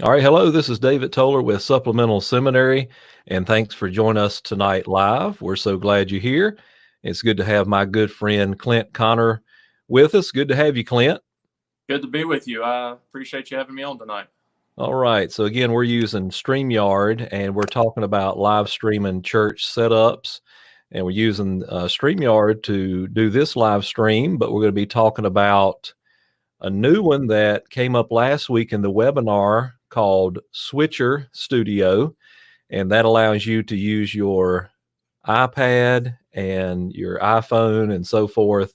All right, hello. This is David Toller with Supplemental Seminary, and thanks for joining us tonight live. We're so glad you're here. It's good to have my good friend Clint Conner with us. Good to have you, Clint. Good to be with you. I appreciate you having me on tonight. All right. So again, we're using StreamYard, and we're talking about live streaming church setups, and we're using StreamYard to do this live stream. But we're going to be talking about a new one that came up last week in the webinar called Switcher Studio. And that allows you to use your iPad and your iPhone and so forth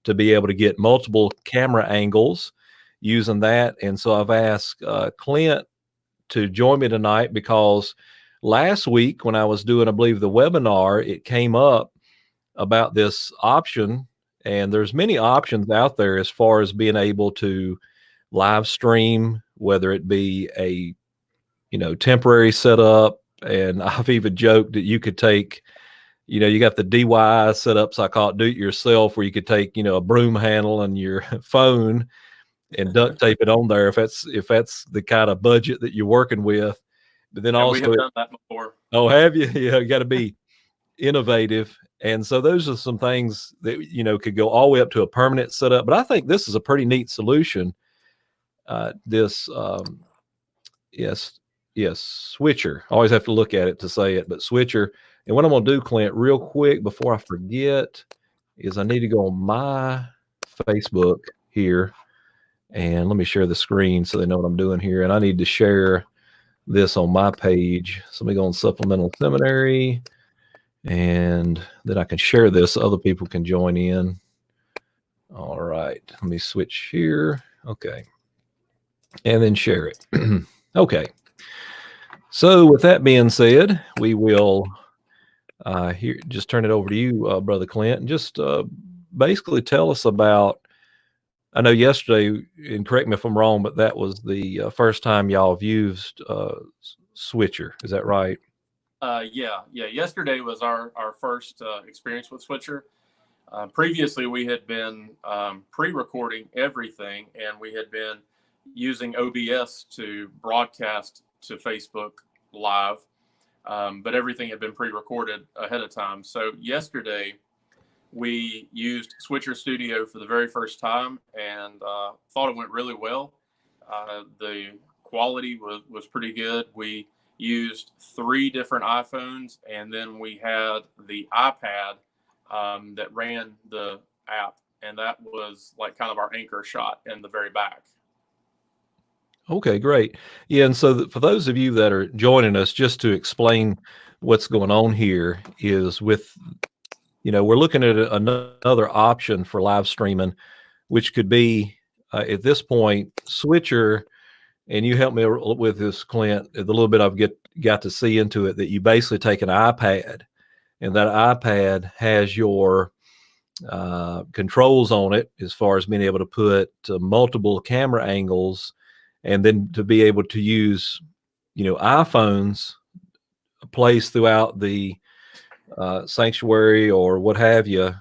to be able to get multiple camera angles using that. And so I've asked Clint to join me tonight because last week when I was doing, I believe, the webinar, it came up about this option. And there's many options out there as far as being able to live stream, whether it be a temporary setup. And I've even joked that you could take, you got the DIY setups, I call it do it yourself, where you could take, a broom handle and your phone and duct tape it on there if that's the kind of budget that you're working with. But then And we also, have done that before. oh, have you? Yeah, you got to be innovative. And so those are some things that, could go all the way up to a permanent setup. But I think this is a pretty neat solution. This, yes, yes, switcher. I always have to look at it to say it, but switcher. And what I'm going to do, Clint, real quick before I forget, is I need to go on my Facebook here, and let me share the screen so they know what I'm doing here. And I need to share this on my page. So let me go on Supplemental Seminary, and then I can share this so other people can join in. All right, let me switch here. Okay, and then share it. Okay. So with that being said, we will here just turn it over to you, Brother Clint, and just basically tell us about. I know yesterday, and correct me if I'm wrong, but that was the first time y'all have used Switcher. Is that right? Yeah. Yesterday was our first experience with Switcher. Previously, we had been pre-recording everything, and we had been using OBS to broadcast to Facebook Live, but everything had been pre-recorded ahead of time. So yesterday, we used Switcher Studio for the very first time and thought it went really well. The quality was pretty good. We used 3 different iPhones, and then we had the iPad that ran the app, and that was like kind of our anchor shot in the very back. Okay, great. Yeah, and so for those of you that are joining us, just to explain what's going on here is with, we're looking at another option for live streaming, which could be at this point Switcher. And you help me with this, Clint. The little bit I've got to see into it, that you basically take an iPad, and that iPad has your controls on it as far as being able to put multiple camera angles, and then to be able to use, iPhones placed throughout the sanctuary or what have you,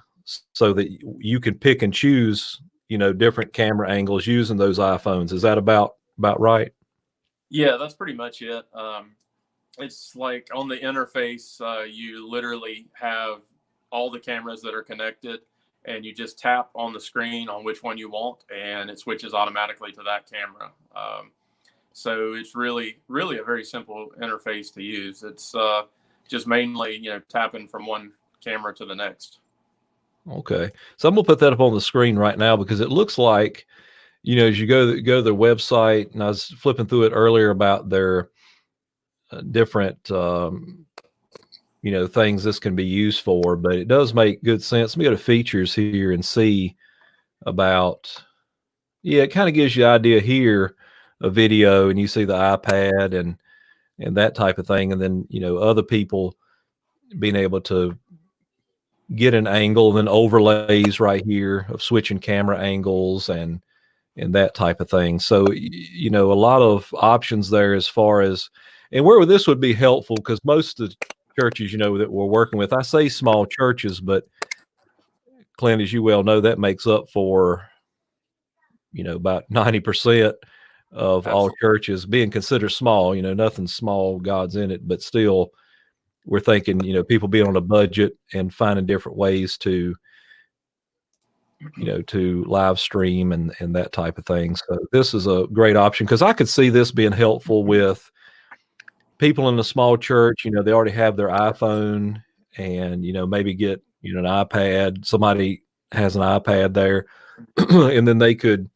so that you can pick and choose, different camera angles using those iPhones. Is that about right? Yeah, that's pretty much it. It's like on the interface, you literally have all the cameras that are connected, and you just tap on the screen on which one you want, and it switches automatically to that camera. So it's really a very simple interface to use. It's just mainly tapping from one camera to the next. Okay, so I'm gonna put that up on the screen right now because it looks like, as you go to their website, and I was flipping through it earlier about their different things this can be used for, but it does make good sense. Let me go to features here and see about. Yeah, it kind of gives you an idea here, a video, and you see the iPad and that type of thing, and then other people being able to get an angle, then overlays right here of switching camera angles and that type of thing. So a lot of options there as far as, and where this would be helpful, because most of the churches that we're working with, I say small churches, but Clint, as you well know, that makes up for about 90% of all Absolutely. churches, being considered small. Nothing small, God's in it, but still, we're thinking, people being on a budget and finding different ways to live stream and that type of thing. So this is a great option, because I could see this being helpful with people in a small church. They already have their iPhone, and maybe get an iPad. Somebody has an iPad there, and then they could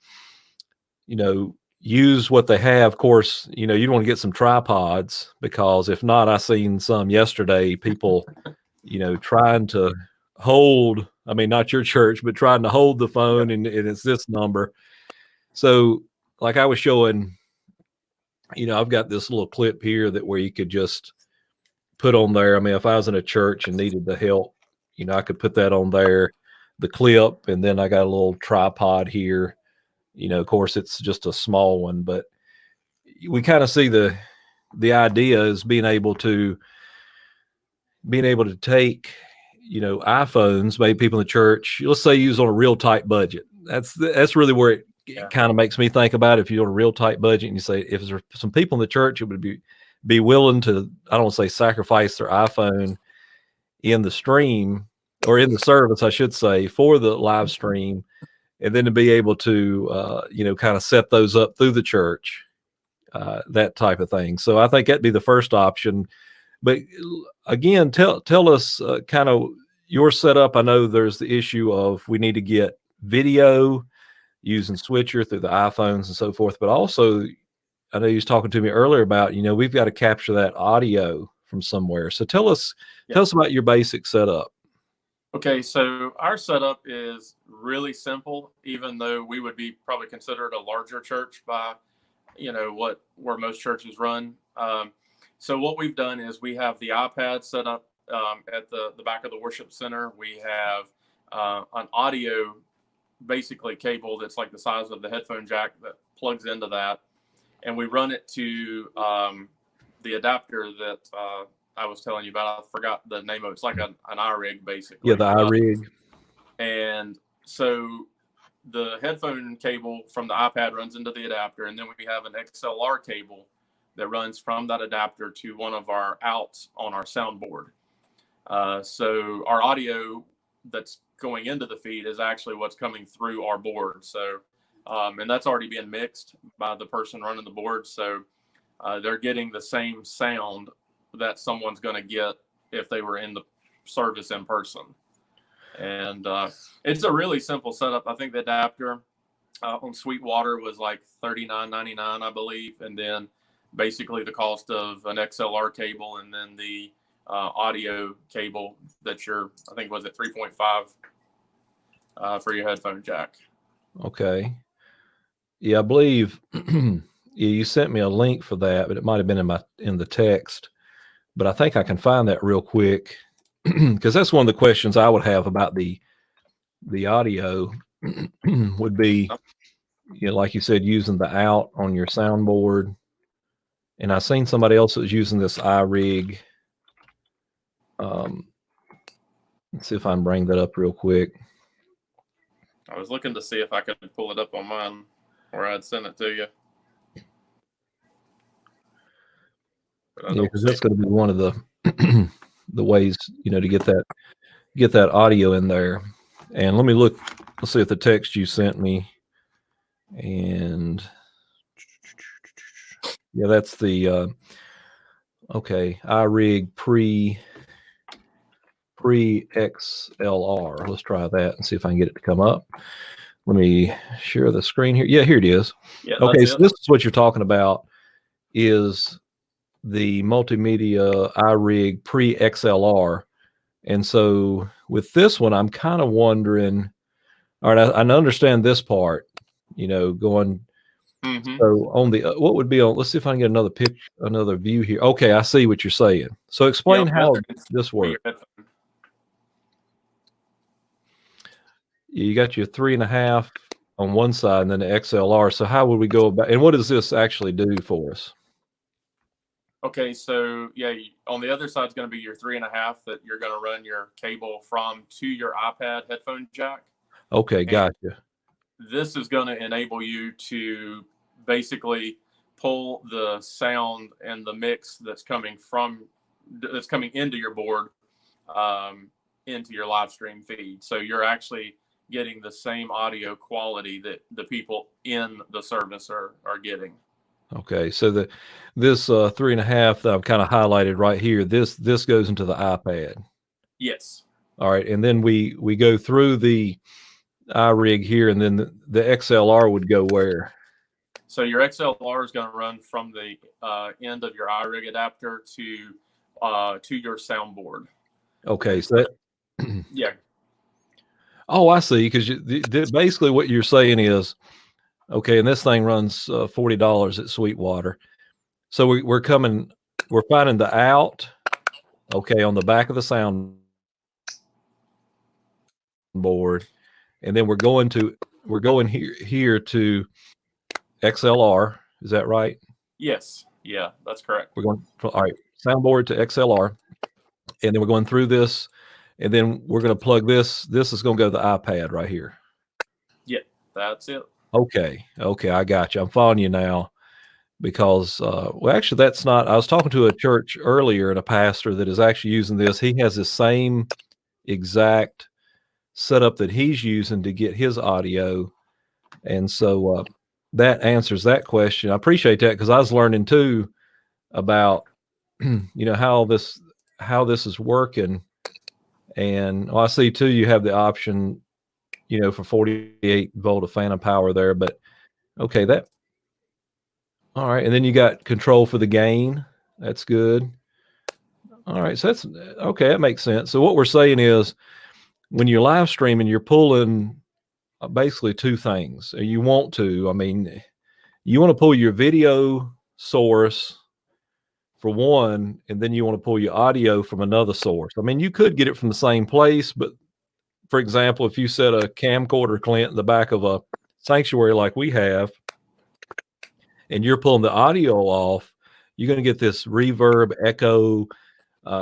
use what they have. Of course, you'd want to get some tripods, because if not, I seen some yesterday, people trying to hold, I mean, not your church, but trying to hold the phone, and it's this number. So like I was showing, I've got this little clip here that where you could just put on there. I mean, if I was in a church and needed the help, I could put that on there, the clip, and then I got a little tripod here. Of course, it's just a small one, but we kind of see the idea is being able to take iPhones, maybe people in the church, let's say, use on a real tight budget. That's really where it kind of makes me think about it. If you're on a real tight budget, and you say, if there's some people in the church who would be willing to, I don't want to say sacrifice their iPhone in the stream, or in the service, I should say, for the live stream, and then to be able to kind of set those up through the church, that type of thing. So I think that'd be the first option. But again, tell us kind of your setup. I know there's the issue of we need to get video using Switcher through the iPhones and so forth, but also I know you was talking to me earlier about, we've got to capture that audio from somewhere. So tell us about your basic setup. Okay, so our setup is really simple, even though we would be probably considered a larger church by, where most churches run. So what we've done is we have the iPad set up at the back of the worship center. We have an audio, basically cable that's like the size of the headphone jack that plugs into that, and we run it to the adapter that I was telling you about. I forgot the name of it. It's like an iRig, basically. Yeah, the iRig. And so the headphone cable from the iPad runs into the adapter, and then we have an XLR cable that runs from that adapter to one of our outs on our soundboard. So our audio that's going into the feed is actually what's coming through our board. So, and that's already been mixed by the person running the board. So they're getting the same sound that someone's going to get if they were in the service in person. And it's a really simple setup. I think the adapter on Sweetwater was like $39.99, I believe. And then basically the cost of an XLR cable, and then the audio cable that I think was at 3.5 for your headphone jack. Okay. Yeah, I believe you sent me a link for that, but it might have been in the text. But I think I can find that real quick, because that's one of the questions I would have about the audio would be, like you said, using the out on your soundboard. And I seen somebody else that was using this iRig. Let's see if I can bring that up real quick. I was looking to see if I could pull it up on mine, or I'd send it to you. Yeah, because that's going to be one of the the ways, to get that audio in there. And let's see if the text you sent me. And yeah, that's the okay, iRig PrePre XLR. Let's try that and see if I can get it to come up. Let me share the screen here. Yeah, here it is. Yeah, okay, so this is what you're talking about, is the multimedia iRig PrePre XLR. And so with this one, I'm kind of wondering, all right, I understand this part, going. Mm-hmm. So on the, what would be on, let's see if I can get another view here. Okay, I see what you're saying. So explain how this works. You got your 3.5 on one side and then the XLR. So how would we go about, and what does this actually do for us? Okay, so yeah, on the other side is going to be your 3.5 that you're going to run your cable from to your iPad headphone jack. Okay, gotcha. This is going to enable you to basically pull the sound and the mix that's coming into your board into your live stream feed. So you're actually getting the same audio quality that the people in the service are getting. Okay, so this 3.5 that I've kind of highlighted right here, this goes into the iPad. Yes. All right, and then we go through the iRig here, and then the XLR would go where? So your XLR is going to run from the end of your iRig adapter to your soundboard. Okay, so that, yeah. Oh, I see. Because basically what you're saying is, okay, and this thing runs $40 at Sweetwater. So we're finding the out, okay, on the back of the sound board, and then we're going here to XLR. Is that right? Yes. Yeah, that's correct. We're going all right, soundboard to XLR, and then we're going through this, and then we're going to plug this. This is going to go to the iPad right here. Yeah, that's it. Okay, I got you. I'm following you now. Because well, actually, that's not. I was talking to a church earlier, and a pastor that is actually using this. He has the same exact setup that he's using to get his audio, and so that answers that question. I appreciate that, because I was learning too about how this is working. And I see too, you have the option for 48 volt of phantom power there. But okay, that all right, and then you got control for the gain. That's good. All right, so that's okay. That makes sense. So what we're saying is, when you're live streaming, you're pulling basically two things. You want to pull your video source for one, and then you want to pull your audio from another source. You could get it from the same place, but for example, if you set a camcorder, Clint, in the back of a sanctuary like we have, and you're pulling the audio off, you're going to get this reverb, echo.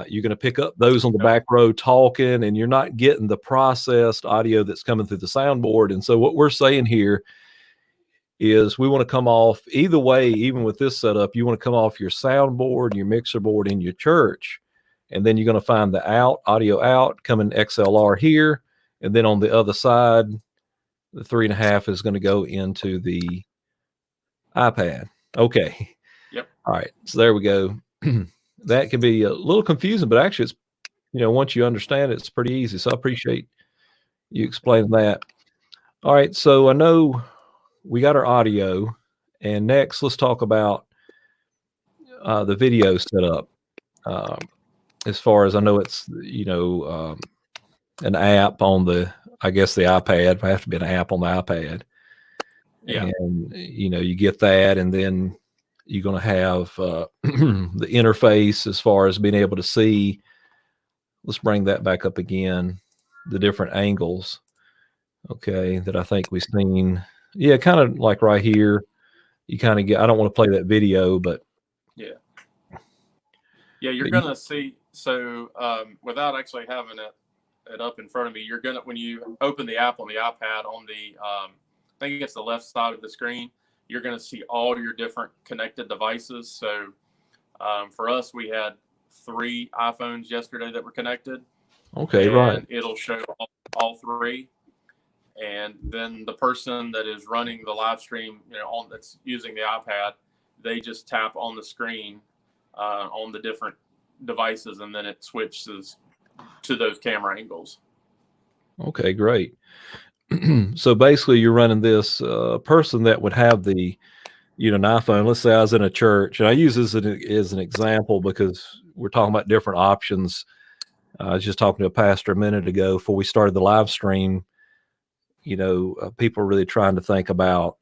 You're going to pick up those on the back row talking, and you're not getting the processed audio that's coming through the soundboard. And so what we're saying here is, we want to come off either way. Even with this setup, you want to come off your soundboard, your mixer board in your church, and then you're going to find the audio out coming XLR here, and then on the other side, the 3.5 is going to go into the iPad. Okay. Yep. All right. So there we go. That can be a little confusing, but actually it's, once you understand it, it's pretty easy. So I appreciate you explaining that. All right. So I know we got our audio, and next let's talk about the video setup. As far as I know, it's, an app on the iPad. It have to be an app on the iPad. Yeah. And, you get that, and then you're going to have the interface as far as being able to see. Let's bring that back up again, the different angles, okay, that I think we've seen. Yeah, kind of like right here. You kind of get, I don't want to play that video, but. Yeah, you're going to see, so without actually having it up in front of me, you're going to, when you open the app on the iPad, on the, I think it's the left side of the screen, you're going to see all your different connected devices. So for us, we had 3 iPhones yesterday that were connected. Okay, and right. It'll show all 3. And then the person that is running the live stream, that's using the iPad, they just tap on the screen on the different devices, and then it switches to those camera angles. Okay, great. So basically, you're running this person that would have the, an iPhone. Let's say I was in a church, and I use this as an example because we're talking about different options. I was just talking to a pastor a minute ago before we started the live stream. People are really trying to think about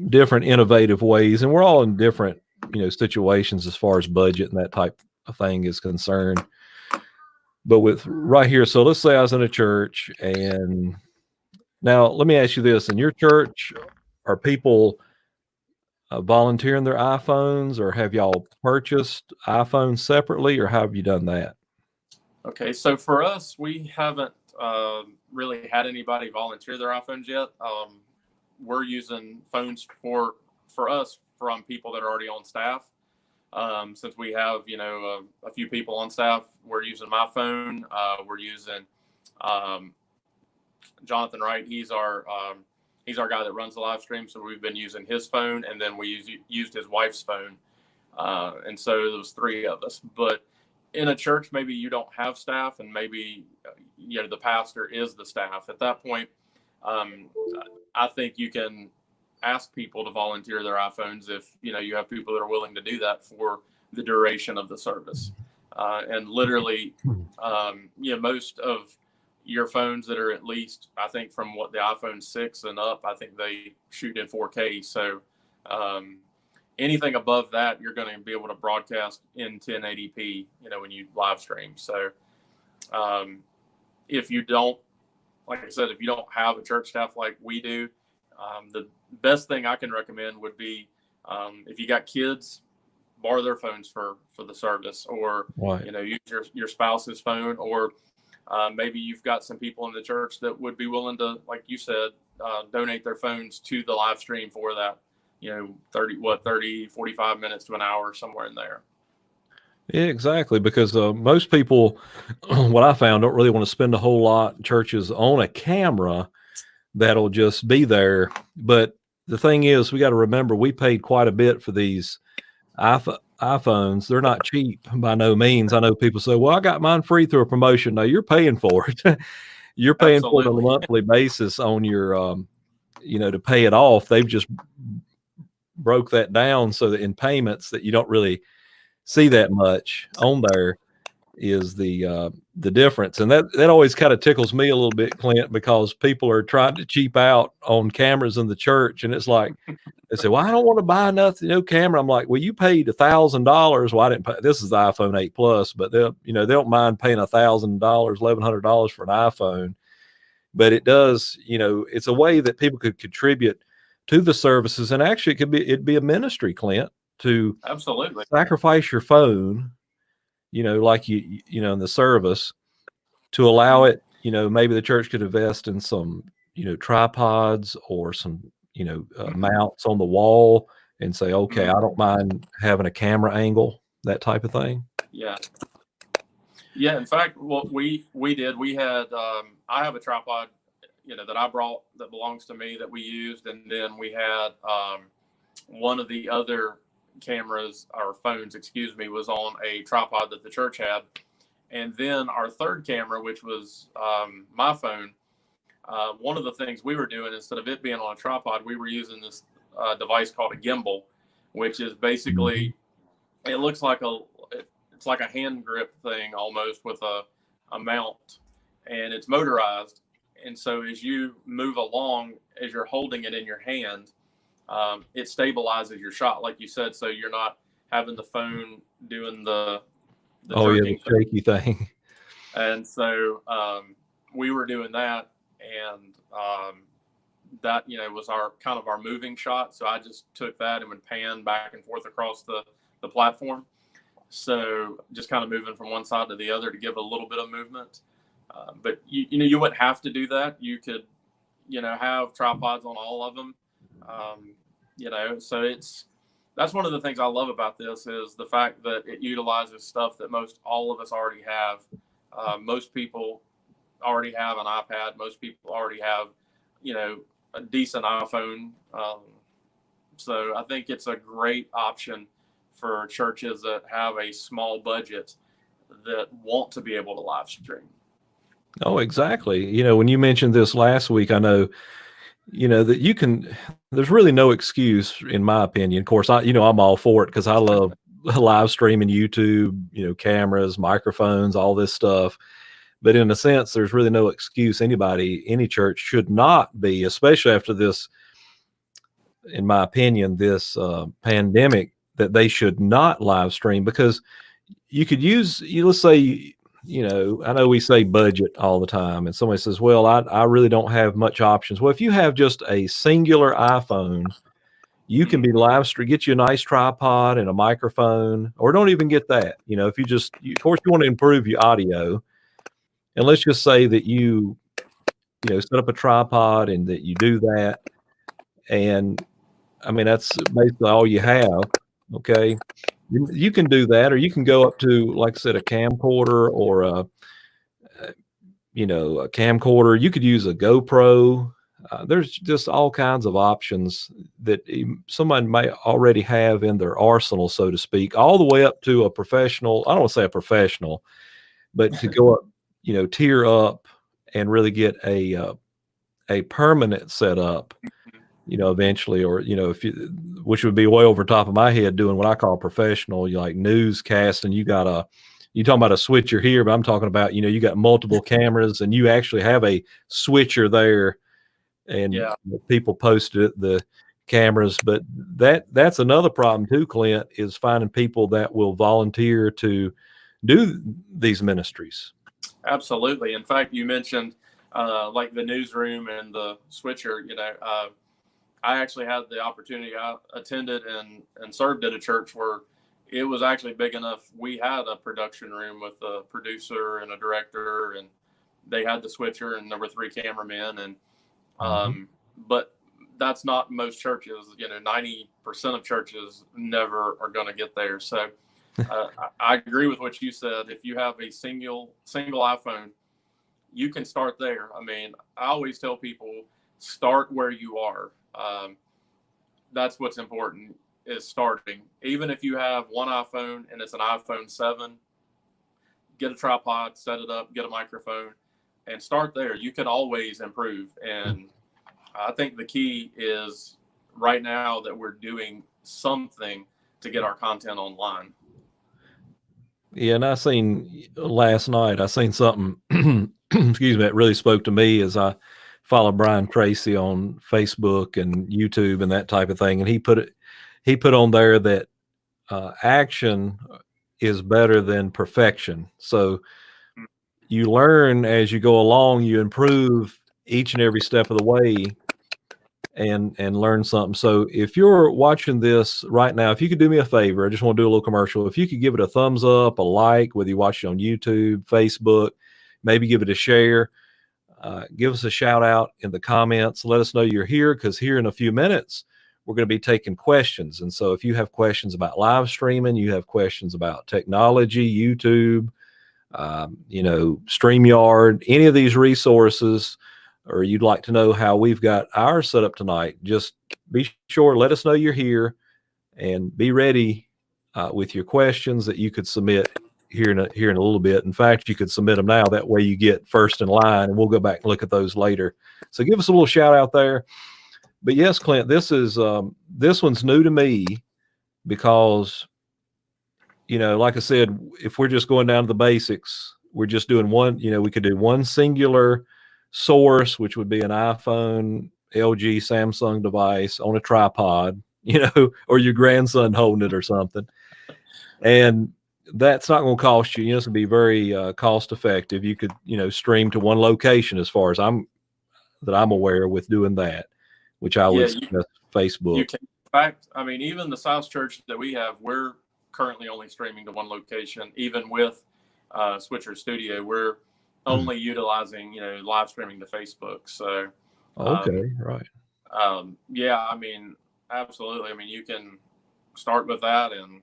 different innovative ways, and we're all in different, situations as far as budget and that type of thing is concerned. But with right here, so let's say I was in a church, and now let me ask you this: in your church, are people volunteering their iPhones, or have y'all purchased iPhones separately, or how have you done that? Okay, so for us, we haven't really had anybody volunteer their iPhones yet. We're using phones for for us from people that are already on staff. Since we have, a few people on staff, we're using my phone. We're using Jonathan Wright. He's our guy that runs the live stream. So we've been using his phone, and then we used his wife's phone. And so there was 3 of us. But in a church, maybe you don't have staff, and maybe the pastor is the staff. At that point, I think you can ask people to volunteer their iPhones if you have people that are willing to do that for the duration of the service. And literally, most of your phones that are at least, I think from what the iPhone 6 and up, I think they shoot in 4K. So anything above that, you're going to be able to broadcast in 1080p, when you live stream. So if you don't, like I said, if you don't have a church staff like we do, the best thing I can recommend would be if you got kids, borrow their phones for the service, or right. Use your spouse's phone, or maybe you've got some people in the church that would be willing to, like you said, donate their phones to the live stream for that 30, 45 minutes to an hour, somewhere in there. Yeah, exactly. Because most people, what I found, don't really want to spend a whole lot in churches on a camera that'll just be there. But the thing is, we got to remember, we paid quite a bit for these iPhones. They're not cheap by no means. I know people say, well, I got mine free through a promotion. No, you're paying for it. You're paying for it on a monthly basis on your, to pay it off. They've just broke that down so that in payments that you don't really see that much on there is the difference. And that always kind of tickles me a little bit, Clint, because people are trying to cheap out on cameras in the church. And it's like, they say, well, I don't want to buy nothing, no camera. I'm like, well, you paid $1,000. Well, I didn't pay. This is the iPhone 8 Plus, but they don't mind paying $1,000, $1,100 for an iPhone. But it does, it's a way that people could contribute to the services. And actually it'd be a ministry, Clint, to absolutely sacrifice your phone, like in the service, to allow it, maybe the church could invest in some, tripods or some, mounts on the wall and say, okay, I don't mind having a camera angle, that type of thing. Yeah. In fact, what we did, we had, I have a tripod, that I brought that belongs to me that we used. And then we had one of the other cameras, or phones, excuse me, was on a tripod that the church had. And then our third camera, which was my phone, one of the things we were doing, instead of it being on a tripod, we were using this device called a gimbal, which is basically, it looks like it's like a hand grip thing almost, with a mount, and it's motorized. And so as you move along, as you're holding it in your hand, it stabilizes your shot, like you said, so you're not having the phone doing the the shaky thing. And so we were doing that, and that was our kind of our moving shot. So I just took that and would pan back and forth across the platform, so just kind of moving from one side to the other to give it a little bit of movement. But you wouldn't have to do that. You could have tripods on all of them. So that's one of the things I love about this, is the fact that it utilizes stuff that most all of us already have. Most people already have an iPad. Most people already have, a decent iPhone. So I think it's a great option for churches that have a small budget that want to be able to live stream. Oh, exactly. When you mentioned this last week, I know, that there's really no excuse, in my opinion. Of course, I'm all for it because I love live streaming, YouTube, cameras, microphones, all this stuff. But in a sense, there's really no excuse. Any church should not be, especially after this, in my opinion, this pandemic, that they should not live stream, because you could use, let's say, I know we say budget all the time, and somebody says, well, I really don't have much options. Well, if you have just a singular iPhone, you can be live stream, get you a nice tripod and a microphone, or don't even get that. If of course you want to improve your audio, and let's just say that you set up a tripod and that you do that. And I mean, that's basically all you have. Okay. You can do that, or you can go up to, like I said, a camcorder or a camcorder. You could use a GoPro. There's just all kinds of options that someone may already have in their arsenal, so to speak, all the way up to a professional. I don't want to say a professional, but to go up, tier up and really get a permanent setup, eventually, or if you, which would be way over top of my head, doing what I call professional, like newscasting. You talking about a switcher here, but I'm talking about, you got multiple cameras and you actually have a switcher there, and people posted the cameras. But that's another problem too, Clint, is finding people that will volunteer to do these ministries. Absolutely. In fact, you mentioned like the newsroom and the switcher. I actually had the opportunity. I attended and served at a church where it was actually big enough. We had a production room with a producer and a director, and they had the switcher, and there were 3 cameramen. And but that's not most churches. 90% of churches never are going to get there. So I agree with what you said. If you have a single iPhone, you can start there. I mean, I always tell people, start where you are. That's what's important, is starting. Even if you have one iPhone and it's an iPhone 7, get a tripod, set it up, get a microphone, and start there. You can always improve. And I think the key is right now that we're doing something to get our content online. Yeah, and last night, I seen something, excuse me, that really spoke to me, as I follow Brian Tracy on Facebook and YouTube and that type of thing. And he put on there that action is better than perfection. So you learn as you go along, you improve each and every step of the way, and learn something. So if you're watching this right now, if you could do me a favor, I just want to do a little commercial. If you could give it a thumbs up, a like, whether you watch it on YouTube, Facebook, maybe give it a share. Give us a shout out in the comments. Let us know you're here, because here in a few minutes, we're going to be taking questions. And so if you have questions about live streaming, you have questions about technology, YouTube, StreamYard, any of these resources, or you'd like to know how we've got ours set up tonight, just be sure, let us know you're here, and be ready with your questions that you could submit here in a little bit. In fact, you could submit them now. That way you get first in line, and we'll go back and look at those later. So give us a little shout out there. But yes, Clint, this one's new to me, because, like I said, if we're just going down to the basics, we're just doing one, we could do one singular source, which would be an iPhone, LG, Samsung device on a tripod, or your grandson holding it or something. And that's not going to cost you. It's going to be very cost effective. You could, stream to one location, as far as I'm aware, with doing that, which I would suggest Facebook. You can, in fact, I mean, even the South Church that we have, we're currently only streaming to one location. Even with Switcher Studio, we're only utilizing, live streaming to Facebook. So, okay, right. Yeah, I mean, absolutely. I mean, you can start with that and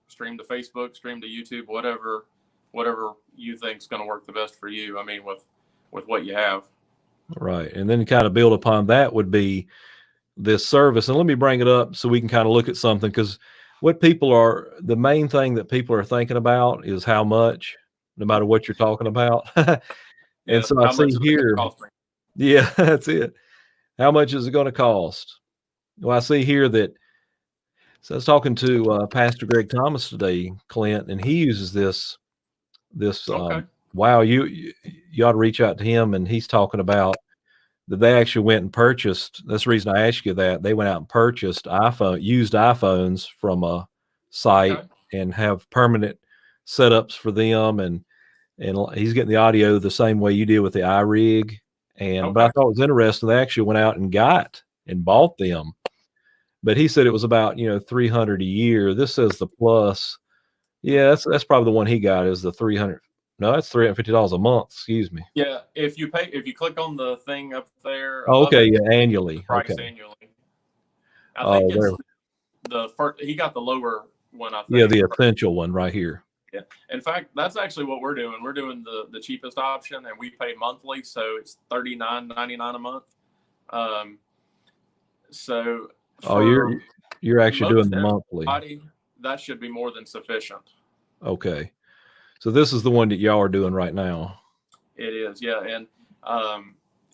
stream to Facebook, stream to YouTube, whatever you think is going to work the best for you. I mean, with what you have. Right. And then kind of build upon that would be this service. And let me bring it up so we can kind of look at something, because the main thing that people are thinking about is how much, no matter what you're talking about. And so I see here, yeah, that's it. How much is it going to cost? Well, I see here that, so I was talking to Pastor Greg Thomas today, Clint, and he uses this, wow, you ought to reach out to him. And he's talking about that they actually went and purchased, that's the reason I asked you that, they went out and purchased used iPhones from a site and have permanent setups for them. And he's getting the audio the same way you did with the iRig. But I thought it was interesting, they actually went out and bought them. But he said it was about, $300 a year. This says the Plus. Yeah, that's probably the one he got, is the 300. No, that's $350 a month. Excuse me. Yeah, if you click on the thing up there. Oh, okay, yeah, annually. Price annually. I think it's there. the first, he got the lower one, I Yeah, think. the essential one right here. Yeah. In fact, that's actually what we're doing. We're doing the cheapest option, and we pay monthly, so it's $39.99 a month. So Oh, for you're actually doing most the monthly. everybody, that should be more than sufficient. Okay. So this is the one that y'all are doing right now. It is, yeah. And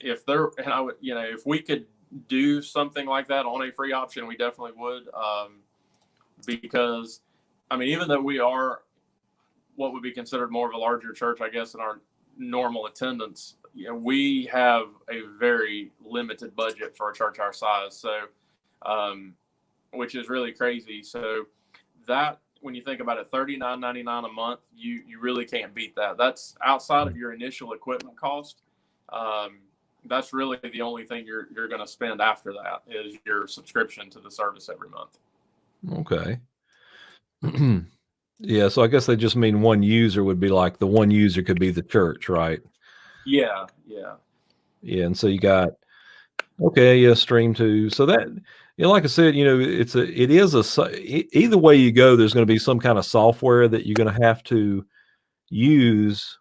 if there, and I would, if we could do something like that on a free option, we definitely would. Because, I mean, even though we are what would be considered more of a larger church, I guess, in our normal attendance, we have a very limited budget for a church our size. So, which is really crazy. So that, when you think about it, $39.99 a month, you really can't beat that. That's outside of your initial equipment cost. That's really the only thing you're going to spend after that is your subscription to the service every month. Okay. Yeah, so I guess they just mean one user would be like the one user could be the church, right? Yeah. Yeah, and so you got stream to. So that, like I said, it is either way you go, there's going to be some kind of software that you're going to have to use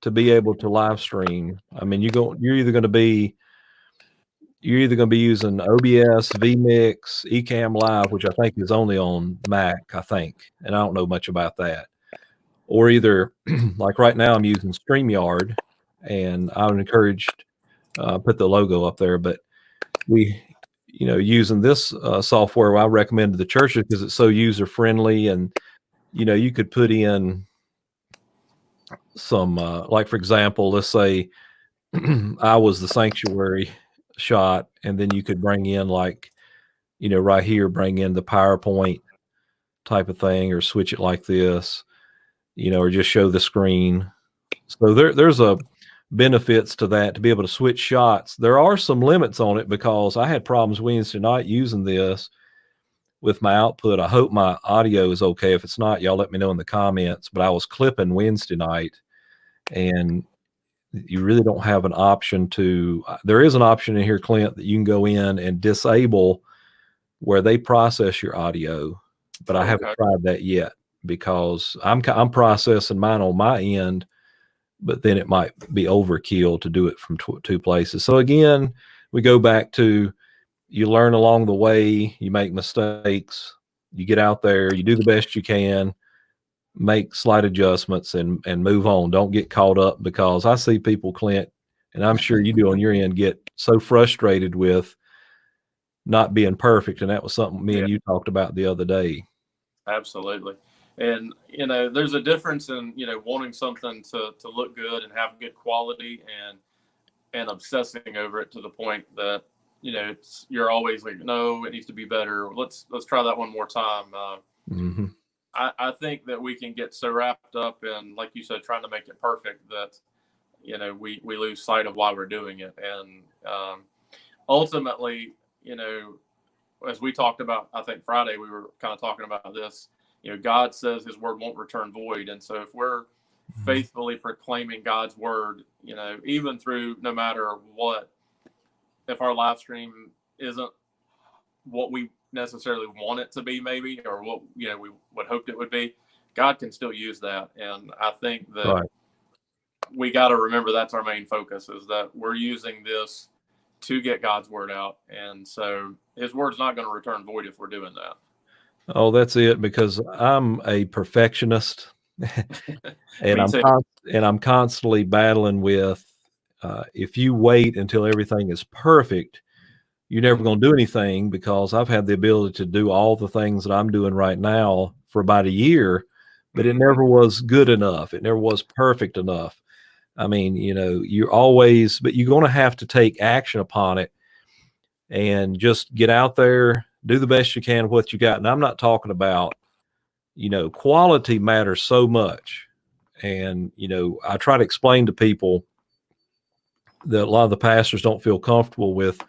to be able to live stream. I mean, you're either going to be using OBS, vMix, Ecamm Live, which I think is only on Mac, I think, and I don't know much about that. Or either like right now I'm using StreamYard, and I would encourage put the logo up there, but we using this software I recommend to the churches because it's so user friendly, and you could put in some like, for example, let's say I was the sanctuary shot, and then you could bring in, like, right here, bring in the PowerPoint type of thing, or switch it like this, or just show the screen. So there's a benefits to that, to be able to switch shots. There are some limits on it because I had problems Wednesday night using this with my output. I hope my audio is okay. If it's not, y'all let me know in the comments. But I was clipping Wednesday night, and you really don't have an option to, there is an option in here, Clint, that you can go in and disable where they process your audio, but I haven't tried that yet because I'm processing mine on my end, but then it might be overkill to do it from two places. So again, we go back to, you learn along the way, you make mistakes, you get out there, you do the best you can, make slight adjustments, and move on. Don't get caught up, because I see people, Clint, and I'm sure you do on your end, get so frustrated with not being perfect. And that was something me and you talked about the other day. Absolutely. And, there's a difference in, wanting something to look good and have good quality, and obsessing over it to the point that, you're always like, no, it needs to be better. Let's try that one more time. I think that we can get so wrapped up in, like you said, trying to make it perfect that, we lose sight of why we're doing it. And ultimately, as we talked about, I think Friday, we were kind of talking about this, God says his word won't return void. And so if we're faithfully proclaiming God's word, even through, no matter what, if our live stream isn't what we necessarily want it to be, maybe, or what, we would hoped it would be, God can still use that. And I think that we got to remember that's our main focus, is that we're using this to get God's word out. And so his word's not going to return void if we're doing that. Oh, that's it, because I'm a perfectionist and I'm constantly battling with, if you wait until everything is perfect, you're never going to do anything, because I've had the ability to do all the things that I'm doing right now for about a year, but it never was good enough. It never was perfect enough. I mean, you're always, but you're going to have to take action upon it and just get out there, do the best you can with what you got. And I'm not talking about, quality matters so much. And, I try to explain to people that a lot of the pastors don't feel comfortable with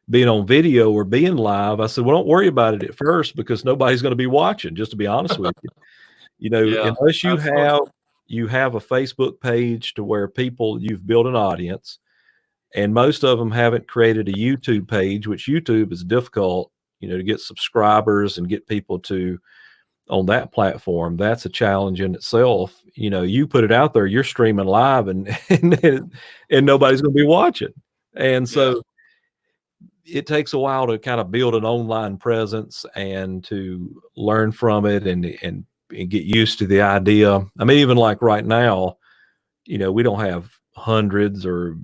being on video or being live. I said, well, don't worry about it at first, because nobody's going to be watching, just to be honest with you. Unless you have a Facebook page to where you've built an audience, and most of them haven't created a YouTube page, which YouTube is difficult to get subscribers and get people to on that platform, that's a challenge in itself. You put it out there, you're streaming live, and and nobody's going to be watching. And Yeah. so it takes a while to kind of build an online presence and to learn from it and get used to the idea. I mean, even like right now, we don't have hundreds or,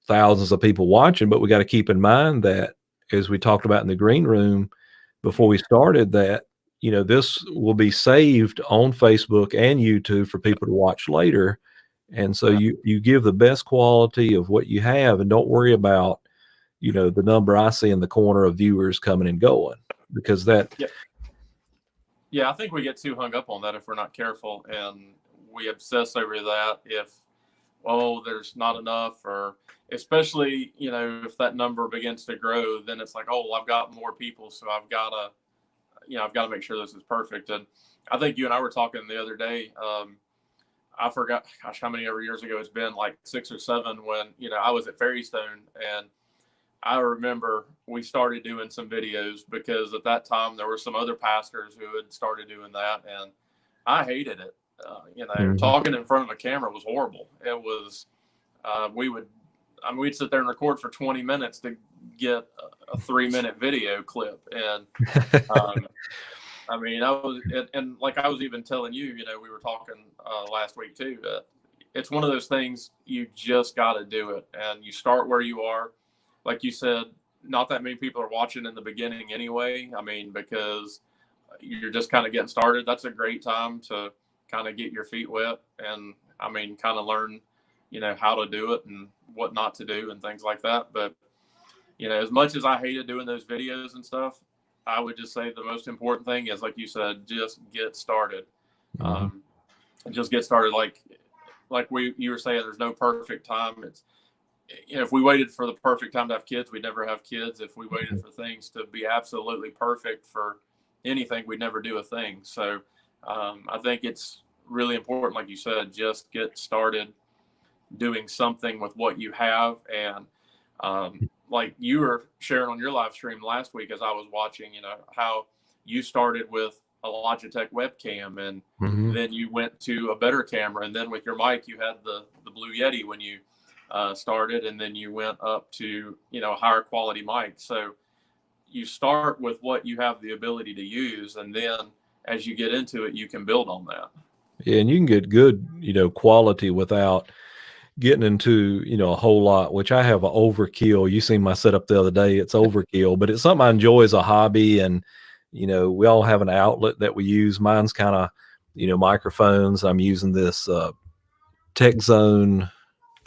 thousands of people watching, but we got to keep in mind that, as we talked about in the green room before we started, that, this will be saved on Facebook and YouTube for people to watch later. And so Yeah. you give the best quality of what you have, and don't worry about, the number I see in the corner of viewers coming and going, because that, Yeah. Yeah, I think we get too hung up on that if we're not careful, and we obsess over that. If, oh, there's not enough, or especially, if that number begins to grow, then it's like, oh, well, I've got more people, so I've got to make sure this is perfect. And I think you and I were talking the other day. I forgot, gosh, how many ever years ago it's been, like 6 or 7, when I was at Ferrystone, and I remember we started doing some videos because at that time there were some other pastors who had started doing that, and I hated it. Mhm. Talking in front of a camera was horrible. It was, we'd sit there and record for 20 minutes to get a 3-minute video clip. And, and like I was even telling you, we were talking last week too, it's one of those things you just got to do it, and you start where you are. Like you said, not that many people are watching in the beginning anyway. I mean, because you're just kind of getting started. That's a great time to kind of get your feet wet and, kind of learn, how to do it and what not to do and things like that. But, as much as I hated doing those videos and stuff, I would just say the most important thing is, like you said, just get started. Mhm. Just get started. Like you were saying, there's no perfect time. It's, if we waited for the perfect time to have kids, we'd never have kids. If we waited for things to be absolutely perfect for anything, we'd never do a thing. So I think it's really important, like you said, just get started doing something with what you have. And like you were sharing on your live stream last week, as I was watching, how you started with a Logitech webcam, and Mhm. then you went to a better camera, and then with your mic you had the Blue Yeti when you started, and then you went up to a higher quality mic. So you start with what you have the ability to use, and then as you get into it, you can build on that. Yeah, and you can get good, quality without getting into, a whole lot, which I have a overkill. You seen my setup the other day. It's overkill, but it's something I enjoy as a hobby. And, we all have an outlet that we use. Mine's kind of, microphones. I'm using this Tech Zone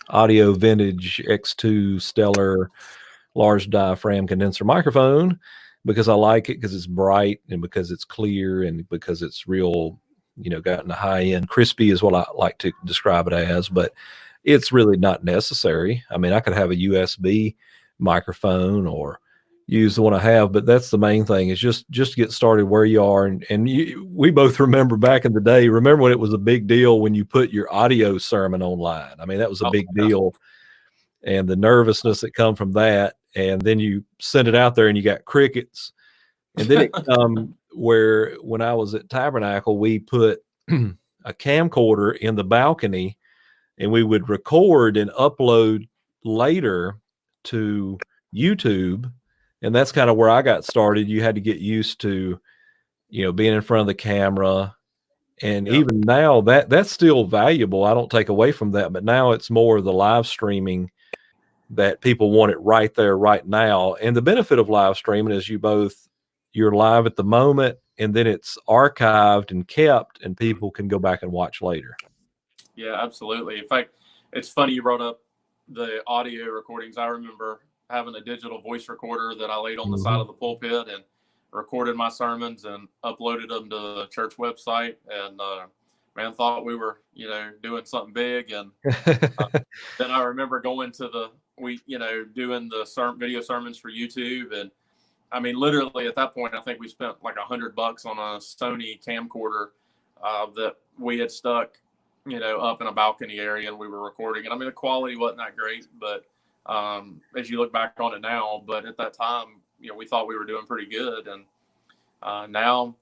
Audio Vintage X2 Stellar large diaphragm condenser microphone, because I like it, because it's bright and because it's clear and because it's real, gotten the high end. Crispy is what I like to describe it as, but it's really not necessary. I mean, I could have a USB microphone or use the one I have, but that's the main thing, is just get started where you are. And we both remember back in the day, remember when it was a big deal when you put your audio sermon online. I mean, that was a Oh, big yeah. deal, and the nervousness that come from that. And then you send it out there and you got crickets. And then it where when I was at Tabernacle, we put a camcorder in the balcony, and we would record and upload later to YouTube. And that's kind of where I got started. You had to get used to, being in front of the camera. And Yeah. even now, that's still valuable. I don't take away from that, but now it's more the live streaming, that people want it right there, right now. And the benefit of live streaming is you're live at the moment, and then it's archived and kept, and people can go back and watch later. Yeah, absolutely. In fact, it's funny you brought up the audio recordings. I remember having a digital voice recorder that I laid on the side Mhm. of the pulpit and recorded my sermons and uploaded them to the church website. And man, thought we were, doing something big. And uh, then I remember going to doing the video sermons for YouTube. And I mean, literally at that point, I think we spent like $100 on a Sony camcorder that we had stuck, up in a balcony area, and we were recording. And I mean, the quality wasn't that great, but as you look back on it now, but at that time, we thought we were doing pretty good. And now,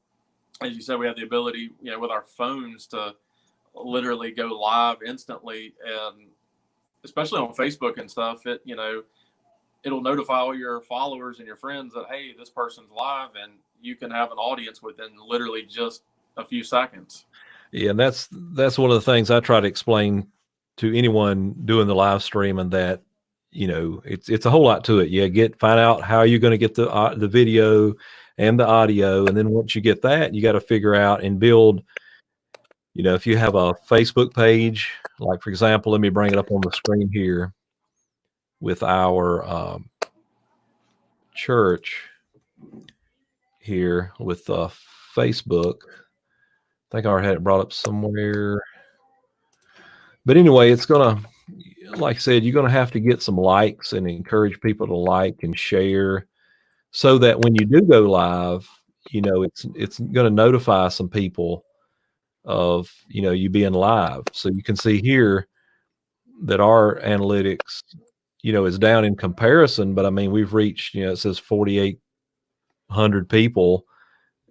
as you said, we have the ability, with our phones to literally go live instantly. And especially on Facebook and stuff, it'll notify all your followers and your friends that, hey, this person's live, and you can have an audience within literally just a few seconds. Yeah, and that's one of the things I try to explain to anyone doing the live stream, and that it's a whole lot to it. Find out how you're going to get the video and the audio, and then once you get that, you got to figure out and build. If you have a Facebook page, like for example, let me bring it up on the screen here with our church here with Facebook. I think I already had it brought up somewhere. But anyway, it's going to, like I said, you're going to have to get some likes and encourage people to like and share so that when you do go live, it's going to notify some people of, you being live. So you can see here that our analytics, is down in comparison, but I mean, we've reached, it says 4,800 people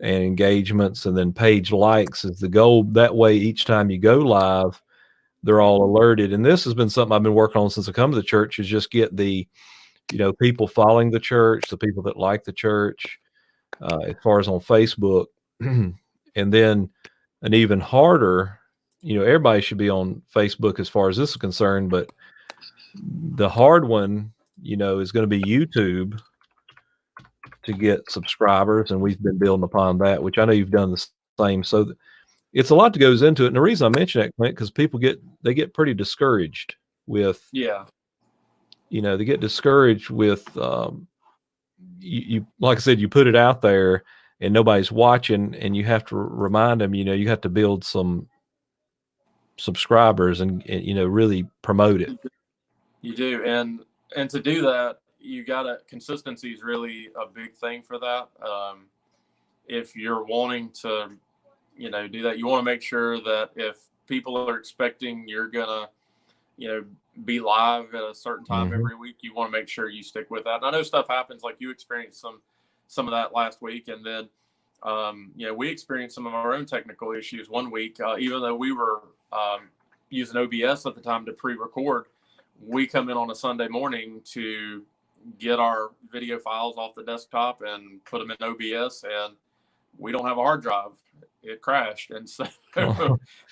and engagements, and then page likes is the goal. That way, each time you go live, they're all alerted. And this has been something I've been working on since I come to the church, is just get the, people following the church, the people that like the church, as far as on Facebook. And then an even harder, everybody should be on Facebook as far as this is concerned, but the hard one, is going to be YouTube to get subscribers. And we've been building upon that, which I know you've done the same. So it's a lot that goes into it. And the reason I mention that, Clint, because people get pretty discouraged with, they get discouraged with, you like I said, you put it out there and nobody's watching, and you have to remind them, you have to build some subscribers and really promote it. You do. And to do that, consistency is really a big thing for that. If you're wanting to, do that, you want to make sure that if people are expecting you're gonna, be live at a certain time every week, you want to make sure you stick with that. And I know stuff happens, like you experienced some of that last week, and then we experienced some of our own technical issues one week. Even though we were using OBS at the time to pre-record, we come in on a Sunday morning to get our video files off the desktop and put them in OBS, and we don't have a hard drive. It crashed. And so,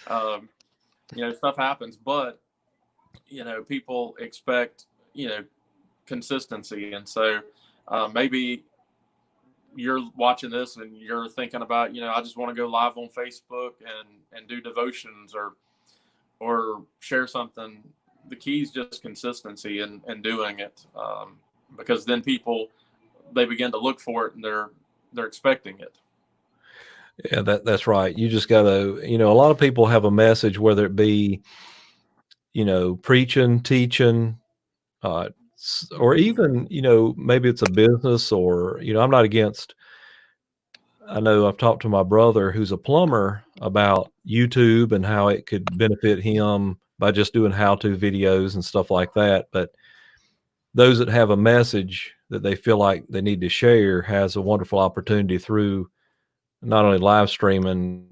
stuff happens, but, people expect, consistency. And so maybe you're watching this and you're thinking about, I just want to go live on Facebook and do devotions or share something. The key is just consistency and doing it, because then they begin to look for it, and they're expecting it. Yeah, that's right. You just got to, a lot of people have a message, whether it be, preaching, teaching, or even, maybe it's a business, or, I'm not against. I know I've talked to my brother who's a plumber about YouTube and how it could benefit him by just doing how-to videos and stuff like that. But those that have a message that they feel like they need to share has a wonderful opportunity through not only live streaming,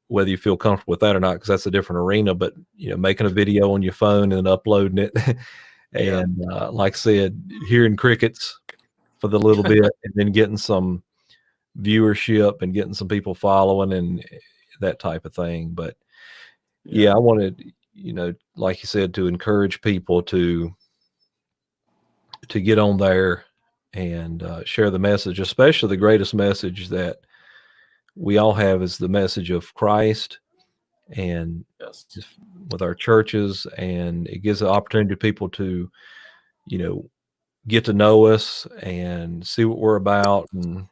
whether you feel comfortable with that or not, because that's a different arena, but, making a video on your phone and uploading it. And like I said, hearing crickets for the little bit and then getting some viewership and getting some people following and that type of thing. But I wanted, like you said, to encourage people to get on there and share the message, especially the greatest message that we all have is the message of Christ, and just with our churches, and it gives the opportunity to people to, get to know us and see what we're about. And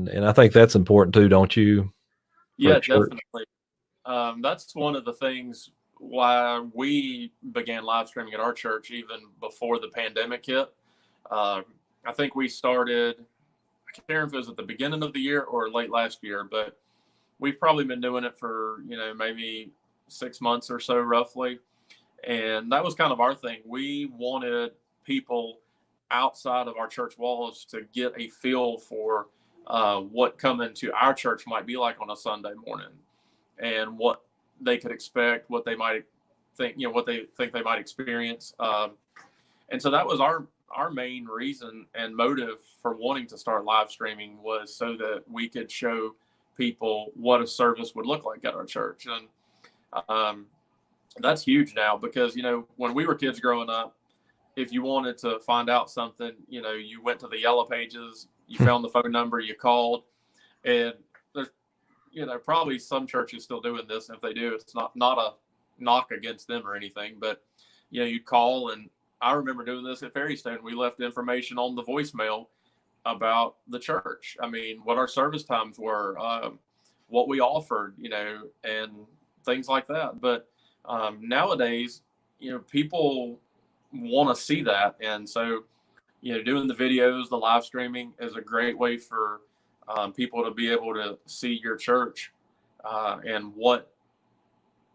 I think that's important too, don't you? Yeah, definitely. That's one of the things why we began live streaming at our church even before the pandemic hit. I think we started, I can't remember if it was at the beginning of the year or late last year, but we've probably been doing it for, maybe 6 months or so roughly. And that was kind of our thing. We wanted people outside of our church walls to get a feel for what coming to our church might be like on a Sunday morning, and what they could expect, what they might think, what they think they might experience. And so that was our main reason and motive for wanting to start live streaming, was so that we could show people what a service would look like at our church. And that's huge now, because, when we were kids growing up, if you wanted to find out something, you went to the yellow pages, you found the phone number, you called. And there's, probably some churches still doing this. And if they do, it's not a knock against them or anything, but, you'd call. And I remember doing this at Ferrystone. We left information on the voicemail about the church. I mean, what our service times were, what we offered, and things like that. But nowadays, people want to see that. And so, doing the videos, the live streaming is a great way for people to be able to see your church and what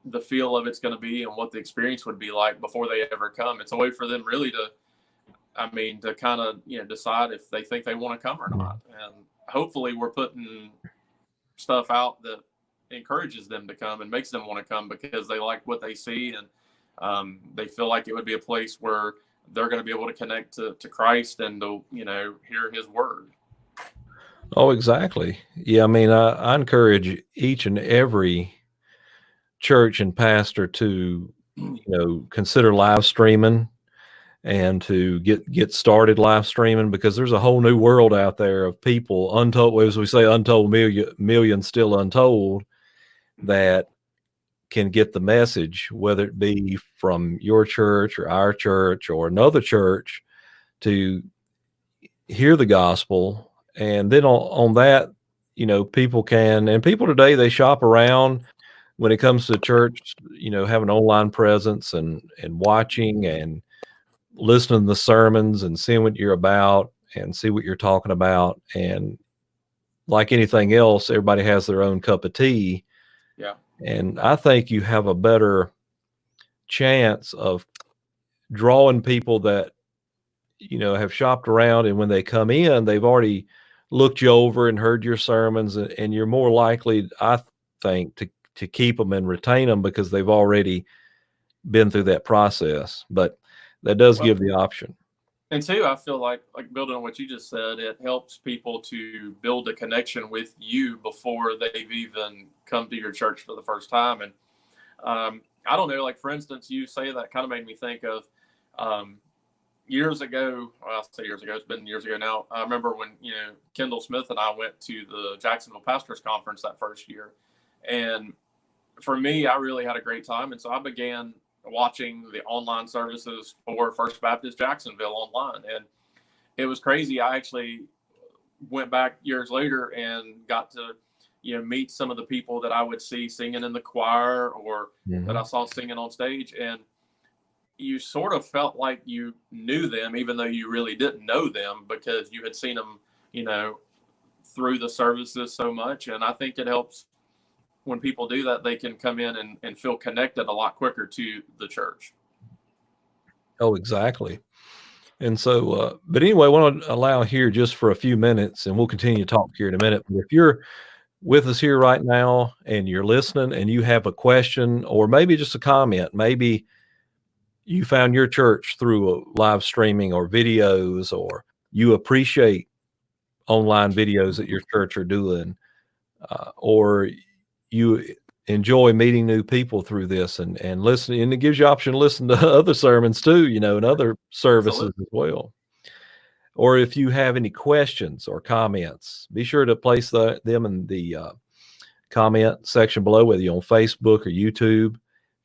the feel of it's going to be and what the experience would be like before they ever come. It's a way for them really to kind of, decide if they think they want to come or not. And hopefully we're putting stuff out that encourages them to come and makes them want to come, because they like what they see, and they feel like it would be a place where they're going to be able to connect to Christ and to, hear his word. Oh, exactly. Yeah. I mean, I encourage each and every church and pastor to, consider live streaming and to get started live streaming, because there's a whole new world out there of people, untold, as we say, untold millions still untold, that can get the message, whether it be from your church or our church or another church, to hear the gospel. And then on that, people today, they shop around when it comes to church, have an online presence and watching and listening to the sermons and seeing what you're about and see what you're talking about. And like anything else, everybody has their own cup of tea. Yeah. And I think you have a better chance of drawing people that, have shopped around, and when they come in, they've already looked you over and heard your sermons, and you're more likely, I think, to keep them and retain them, because they've already been through that process. But that does give the option. And two, I feel like building on what you just said, it helps people to build a connection with you before they've even come to your church for the first time. And I don't know, like, for instance, you say that kind of made me think of years ago. Well, I'll say years ago, it's been years ago now. I remember when, Kendall Smith and I went to the Jacksonville Pastors Conference that first year. And for me, I really had a great time. And so I began watching the online services for First Baptist Jacksonville online. And it was crazy. I actually went back years later and got to, meet some of the people that I would see singing in the choir, or that I saw singing on stage. And you sort of felt like you knew them, even though you really didn't know them, because you had seen them, through the services so much. And I think it helps when people do that, they can come in and feel connected a lot quicker to the church. Oh, exactly. And so, but anyway, I want to allow here just for a few minutes, and we'll continue to talk here in a minute. But if you're with us here right now and you're listening and you have a question, or maybe just a comment, maybe you found your church through a live streaming or videos, or you appreciate online videos that your church are doing, or you enjoy meeting new people through this and listening, and it gives you option to listen to other sermons too, and other services as well. Or if you have any questions or comments, be sure to place them in the comment section below, whether you're on Facebook or YouTube,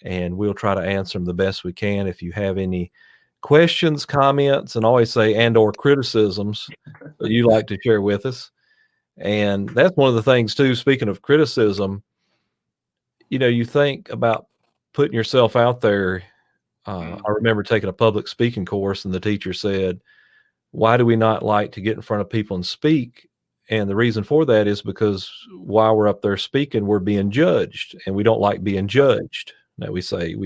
and we'll try to answer them the best we can. If you have any questions, comments, and always say and/or criticisms that you'd like to share with us. And that's one of the things too, speaking of criticism, you think about putting yourself out there. I remember taking a public speaking course, and the teacher said, why do we not like to get in front of people and speak? And the reason for that is because while we're up there speaking, we're being judged, and we don't like being judged. Now we say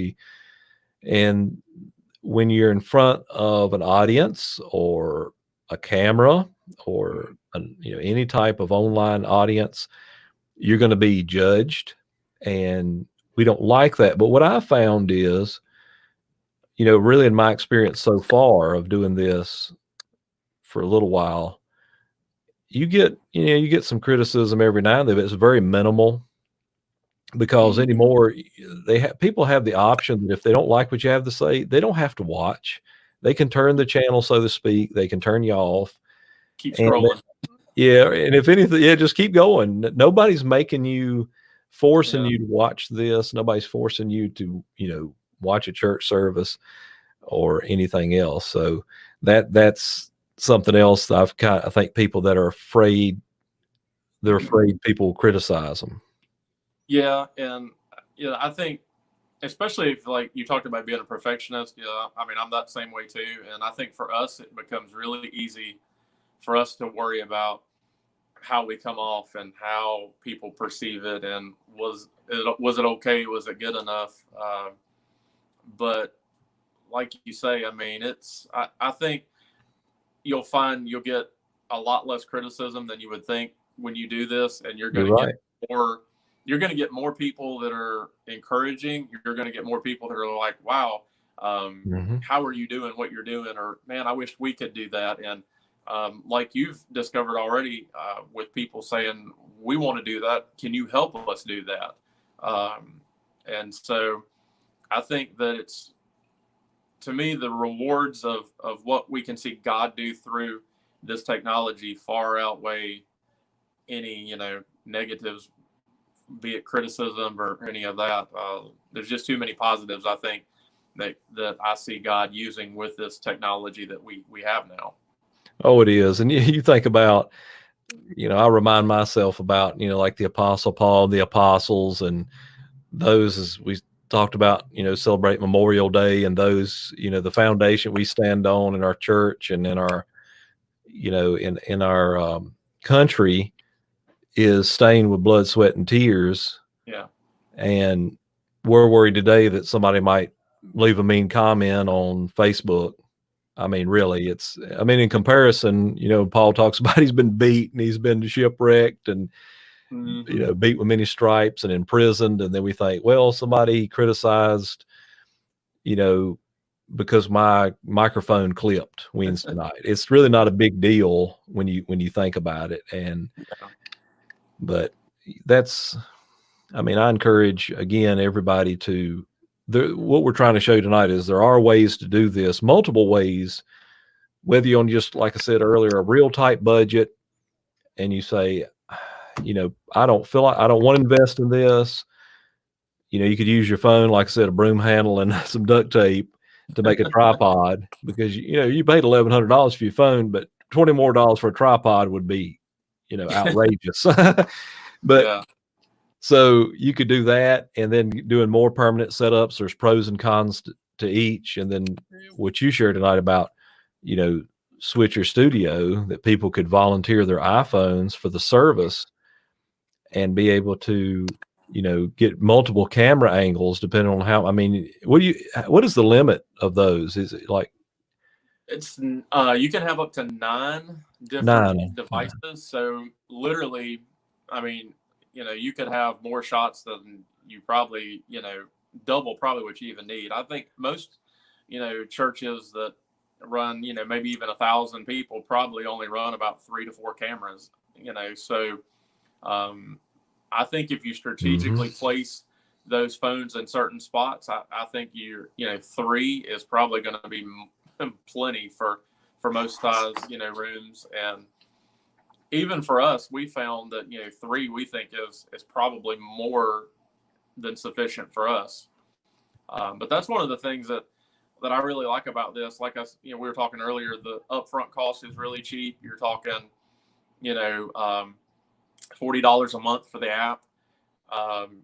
and when you're in front of an audience or a camera or any type of online audience, you're going to be judged, and we don't like that. But what I found is, really in my experience so far of doing this for a little while, you get some criticism every now and then, but it's very minimal because anymore people have the option that if they don't like what you have to say, they don't have to watch. They can turn the channel, so to speak. They can turn you off. Keep And scrolling. yeah, and if anything, yeah, just keep going. Nobody's making you, forcing you to watch this. Nobody's forcing you to, watch a church service or anything else. So that's something else that I think people that are afraid, they're afraid people will criticize them. Yeah, and I think, especially if, like you talked about being a perfectionist, I mean, I'm that same way too. And I think for us, it becomes really easy for us to worry about how we come off and how people perceive it, and was it okay? Was it good enough? But like you say, I mean, I think you'll get a lot less criticism than you would think when you do this, and you're You're going to get right. more. You're going to get more people that are encouraging. You're going to get more people that are like, "Wow, how are you doing what you're doing?" Or, "Man, I wish we could do that." And like you've discovered already, with people saying, "We want to do that. Can you help us do that?" And so I think that it's, to me, the rewards of what we can see God do through this technology far outweigh any negatives, be it criticism or any of that. There's just too many positives, I think, that I see God using with this technology that we have now. Oh, it is. And you think about, I remind myself about, like the Apostle Paul, the apostles, and those, as we talked about, celebrate Memorial Day, and those, the foundation we stand on in our church and in our, in our country is stained with blood, sweat, and tears. Yeah. And we're worried today that somebody might leave a mean comment on Facebook. I mean, really, in comparison, Paul talks about he's been beat and he's been shipwrecked and, beat with many stripes and imprisoned. And then we think, well, somebody criticized, because my microphone clipped Wednesday night. It's really not a big deal when you think about it. And, but that's, I encourage, again, everybody to, what we're trying to show you tonight is there are ways to do this, multiple ways, whether you're on, just like I said earlier, a real tight budget and you say, I don't want to invest in this. You could use your phone, like I said, a broom handle and some duct tape to make a tripod, because, you paid $1,100 for your phone, but $20 more for a tripod would be, outrageous. But Yeah. so you could do that, and then doing more permanent setups. There's pros and cons to each. And then what you shared tonight about, Switcher Studio, that people could volunteer their iPhones for the service and be able to, get multiple camera angles depending on how, what is the limit of those? Is it like It's you can have up to 9 different 9? devices. So literally, I mean, you could have more shots than you probably, double probably what you even need. I think most, churches that run, maybe even 1,000 people probably only run about 3 to 4 cameras. So I think if you strategically place those phones in certain spots, I think 3 is probably going to be plenty for most size rooms. And even for us, we found that 3 we think is probably more than sufficient for us. But that's one of the things that I really like about this. Like us, we were talking earlier, the upfront cost is really cheap. You're talking $40 a month for the app.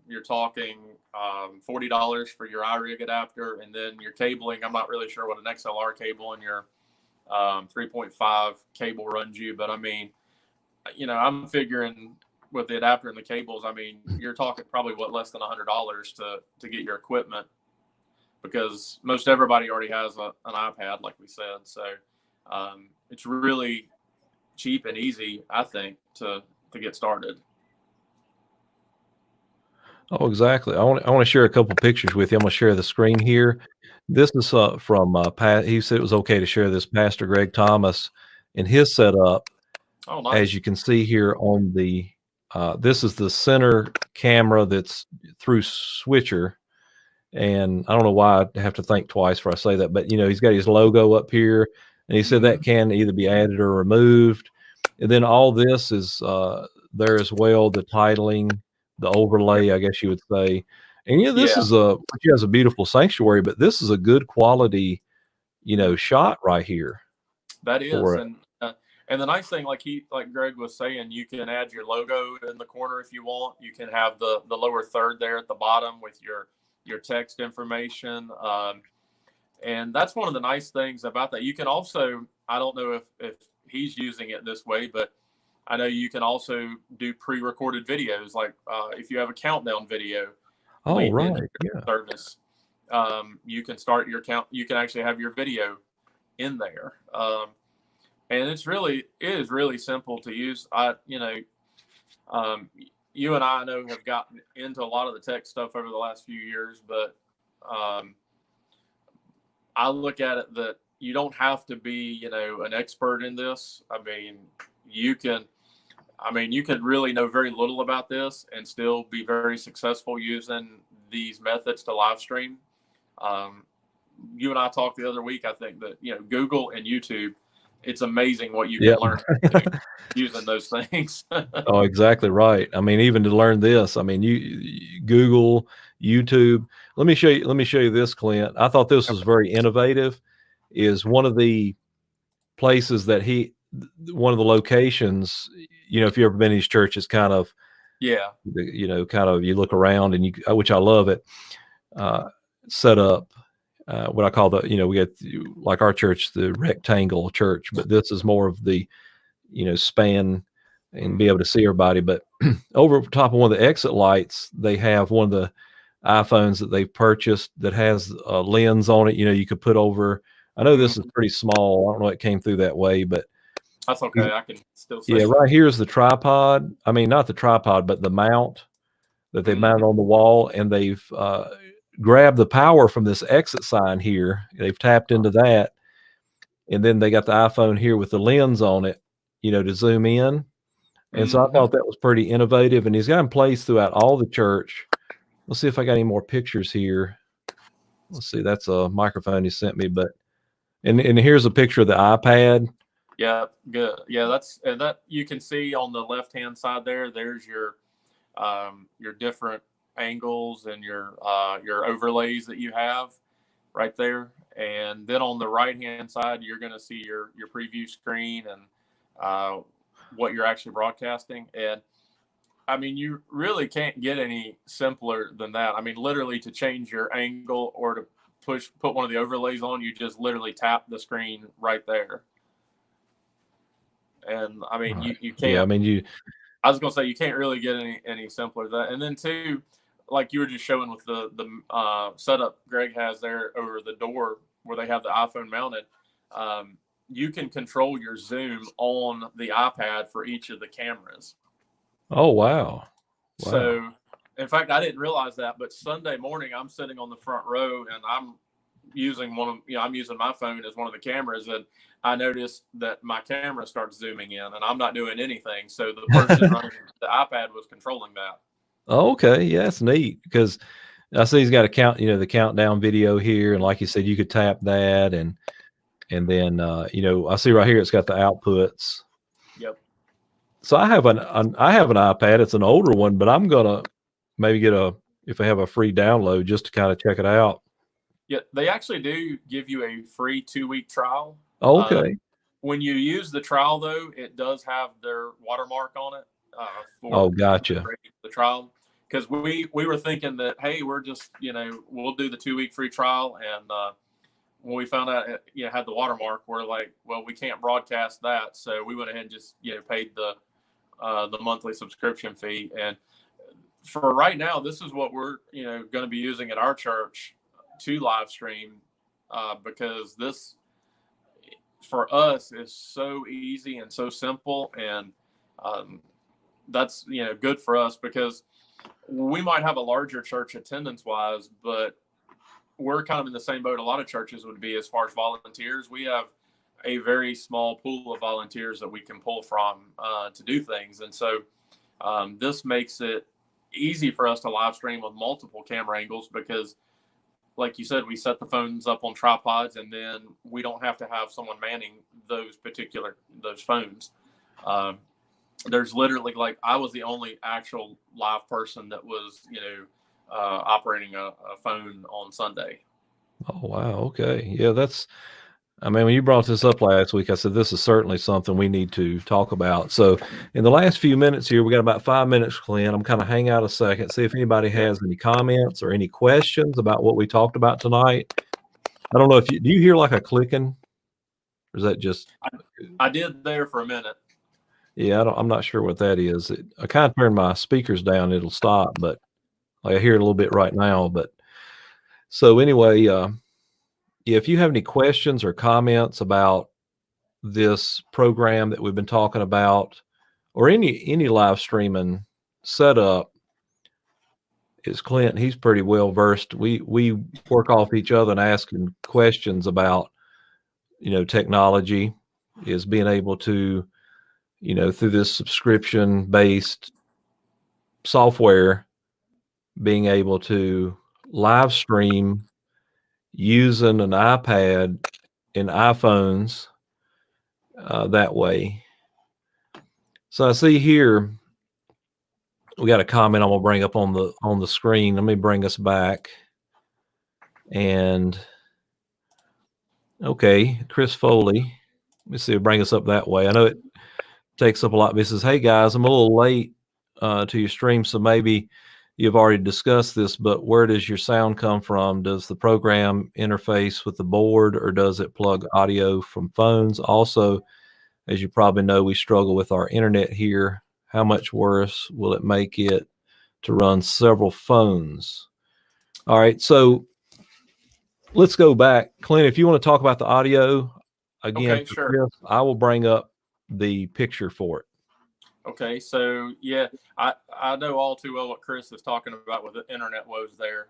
You're talking $40 for your iRig adapter, and then your cabling. I'm not really sure what an XLR cable and your 3.5 cable runs you, but I'm figuring with the adapter and the cables, you're talking probably less than $100 to get your equipment because most everybody already has an iPad, like we said. So it's really cheap and easy, I think, to get started. Oh, exactly. I want to share a couple pictures with you. I'm going to share the screen here. This is from Pat. He said it was okay to share this. Pastor Greg Thomas in his setup. Oh, As nice. you can see here on the, this is the center camera that's through switcher. And I don't know why I have to think twice before I say that, but he's got his logo up here, and he said that can either be added or removed. And then all this is there as well, the titling, the overlay, I guess you would say. And this Yeah, is which has a beautiful sanctuary, but this is a good quality, shot right here that for is. it. And the nice thing, like Greg was saying, you can add your logo in the corner if you want. You can have the lower third there at the bottom with your text information. And that's one of the nice things about that. You can also, I don't know if he's using it this way, but I know you can also do pre-recorded videos. Like if you have a countdown video Oh, leading into right. Yeah. your service, you can start your count. You can actually have your video in there. And it is really simple to use. You and I know have gotten into a lot of the tech stuff over the last few years, but I look at it that you don't have to be, an expert in this. You can, you could really know very little about this and still be very successful using these methods to live stream. You and I talked the other week, I think that, Google and YouTube, it's amazing what you can Yeah. learn using those things. Oh, exactly right. Even to learn this, you Google, YouTube. Let me show you this, Clint. I thought this was very innovative. Is one of the places that one of the locations, if you've ever been to his church, is kind of, Yeah. you look around and which I love it, set up, what I call we got like our church, the rectangle church, but this is more of the, span and be able to see everybody. But over top of one of the exit lights, they have one of the iPhones that they've purchased that has a lens on it. You could put over. I know this is pretty small. I don't know it came through that way, but That's okay. I can still see. yeah, right here is the tripod. Not the tripod, but the mount that they mounted on the wall, and they've grabbed the power from this exit sign here. They've tapped into that, and then they got the iPhone here with the lens on it, to zoom in. And so I thought that was pretty innovative, and he's got in place throughout all the church. Let's see if I got any more pictures here. Let's see, that's a microphone he sent me, but and here's a picture of the iPad. Yeah, good. Yeah, that you can see on the left-hand side there. There's your different angles and your overlays that you have right there. And then on the right-hand side, you're going to see your preview screen and what you're actually broadcasting. And you really can't get any simpler than that. Literally to change your angle or to put one of the overlays on, you just literally tap the screen right there. And you can't. Yeah, I was gonna say you can't really get any simpler than that. And then too, like you were just showing with the setup Greg has there over the door where they have the iPhone mounted. You can control your zoom on the iPad for each of the cameras. Oh, wow. So, in fact, I didn't realize that, but Sunday morning I'm sitting on the front row and I'm using I'm using my phone as one of the cameras, and I noticed that my camera starts zooming in and I'm not doing anything. So the person running the iPad was controlling that. Okay, yeah, that's neat because I see he's got the countdown video here, and like you said, you could tap that, and then I see right here it's got the outputs. Yep. So I have an iPad. It's an older one, but I'm gonna maybe get if I have a free download just to kind of check it out. Yeah, they actually do give you a free 2-week trial. Okay. When you use the trial, though, it does have their watermark on it Oh, gotcha. the trial. Because we were thinking that, hey, we're just, we'll do the 2-week free trial. And when we found out it had the watermark, we're like, well, we can't broadcast that. So we went ahead and just, paid the monthly subscription fee. And for right now, this is what we're, going to be using at our church to live stream because this, for us, is so easy and so simple, and that's good for us because we might have a larger church attendance wise, but we're kind of in the same boat a lot of churches would be as far as volunteers. We have a very small pool of volunteers that we can pull from to do things. And so this makes it easy for us to live stream with multiple camera angles because, like you said, we set the phones up on tripods, and then we don't have to have someone manning those phones. There's literally, like, I was the only actual live person that was, operating a phone on Sunday. Oh, wow. Okay. Yeah, when you brought this up last week, I said, this is certainly something we need to talk about. So in the last few minutes here, we got about 5 minutes, Clint. I'm kind of hang out a second, see if anybody has any comments or any questions about what we talked about tonight. I don't know if do you hear like a clicking? Or is that just? I did there for a minute. Yeah, I'm not sure what that is. I kind of turn my speakers down, it'll stop, but I hear it a little bit right now. But so anyway, if you have any questions or comments about this program that we've been talking about, or any live streaming setup, is Clint. He's pretty well versed. We work off each other and asking questions about technology, is being able to through this subscription based software, being able to live stream using an iPad and iPhones that way. So I see here we got a comment I'm gonna bring up on the screen. Let me bring us back. And okay, Chris Foley. Let me see, bring us up that way. I know it takes up a lot. But he says, "Hey guys, I'm a little late to your stream, so maybe you've already discussed this, but where does your sound come from? Does the program interface with the board, or does it plug audio from phones? Also, as you probably know, we struggle with our internet here. How much worse will it make it to run several phones?" All right, so let's go back. Clint, if you want to talk about the audio again, Okay, sure. Chris, I will bring up the picture for it. Okay, so yeah, I know all too well what Chris is talking about with the internet woes there.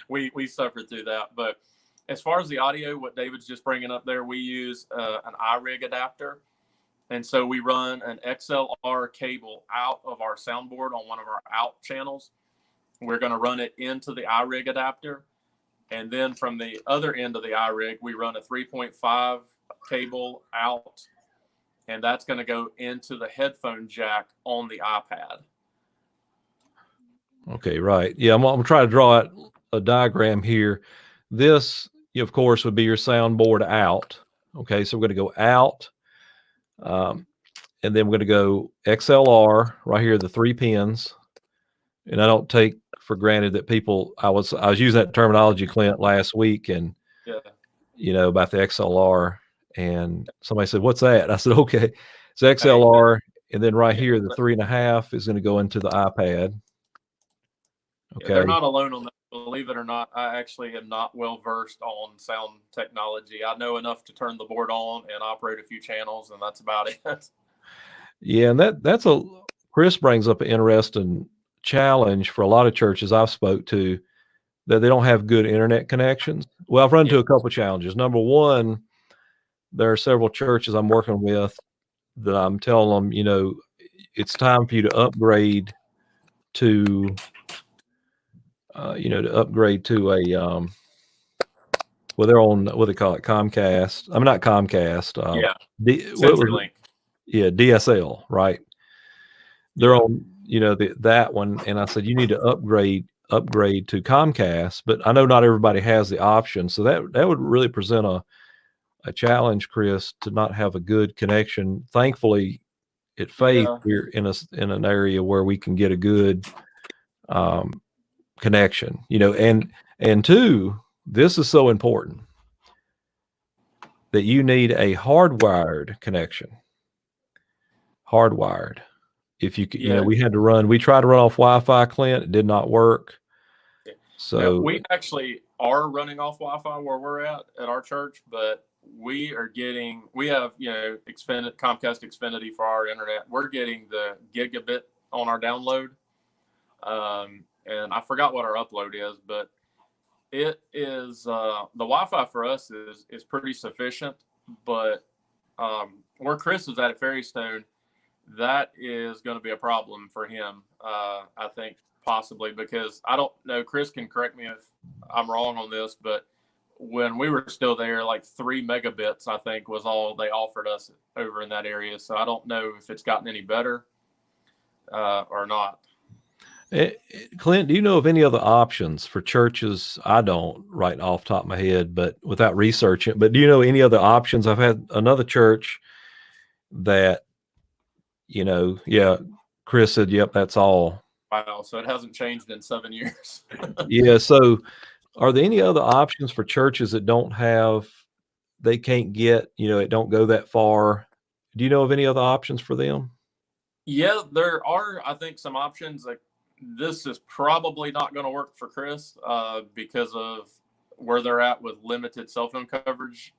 We suffered through that. But as far as the audio, what David's just bringing up there, we use an iRig adapter. And so we run an XLR cable out of our soundboard on one of our out channels. We're going to run it into the iRig adapter. And then from the other end of the iRig, we run a 3.5 cable out, and that's going to go into the headphone jack on the iPad. Okay, right. Yeah, I'm going to try to draw out a diagram here. This, of course, would be your soundboard out. Okay, so we're going to go out, and then we're going to go XLR right here, the 3 pins. And I don't take for granted that people, I was using that terminology, Clint, last week, and about the XLR, and somebody said, "What's that?" I said, "Okay, it's XLR." And then right here, the 3.5 is going to go into the iPad. Okay, they're not alone on that. Believe it or not, I actually am not well versed on sound technology. I know enough to turn the board on and operate a few channels, and that's about it. Yeah, and Chris brings up an interesting challenge for a lot of churches I've spoke to, that they don't have good internet connections. Well, I've run into a couple of challenges. Number one, there are several churches I'm working with that I'm telling them, it's time for you to upgrade to, a, well, they're on, what they call it, Comcast. I'm not Comcast. CenturyLink. Yeah, DSL, right? They're on, that one. And I said, you need to upgrade to Comcast, but I know not everybody has the option. So that would really present a challenge, Chris, to not have a good connection. Thankfully, at Faith, we're in an area where we can get a good connection, and two, this is so important, that you need a hardwired connection. Hardwired. If you tried to run off Wi-Fi, Clint, it did not work. So we actually are running off Wi-Fi where we're at our church, but we have Comcast Xfinity for our internet. We're getting the gigabit on our download, and I forgot what our upload is, but it is the Wi-Fi for us is pretty sufficient. But where Chris is at Ferrystone, that is going to be a problem for him. I think possibly because I don't know. Chris can correct me if I'm wrong on this, but when we were still there, like 3 megabits, I think, was all they offered us over in that area. So I don't know if it's gotten any better or not. Clint, do you know of any other options for churches? I don't right off the top of my head, but without researching, but do you know any other options? I've had another church that, Chris said, yep, that's all. Wow. So it hasn't changed in 7 years. Yeah. So are there any other options for churches that they can't get, it don't go that far? Do you know of any other options for them? Yeah, there are, I think, some options. Like this is probably not going to work for Chris because of where they're at with limited cell phone coverage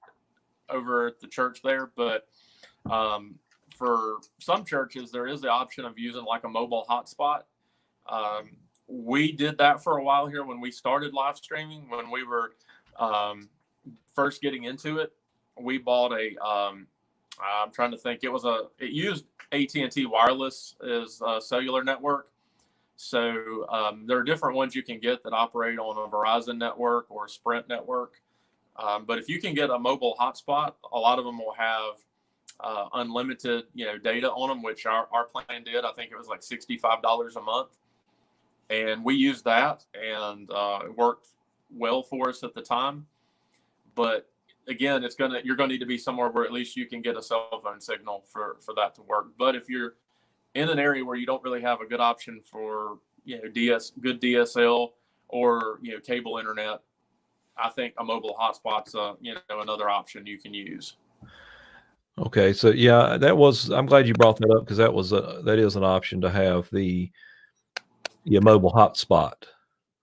over at the church there. But for some churches, there is the option of using like a mobile hotspot. We did that for a while here when we started live streaming. When we were first getting into it, we bought I'm trying to think. It used AT&T Wireless as a cellular network. So there are different ones you can get that operate on a Verizon network or a Sprint network. But if you can get a mobile hotspot, a lot of them will have unlimited, data on them, which our plan did. I think it was like $65 a month. And we used that, and it worked well for us at the time. But again, you're gonna need to be somewhere where at least you can get a cell phone signal for that to work. But if you're in an area where you don't really have a good option for good DSL or cable internet, I think a mobile hotspot's another option you can use. Okay, so yeah, I'm glad you brought that up because that is an option to have the mobile hotspot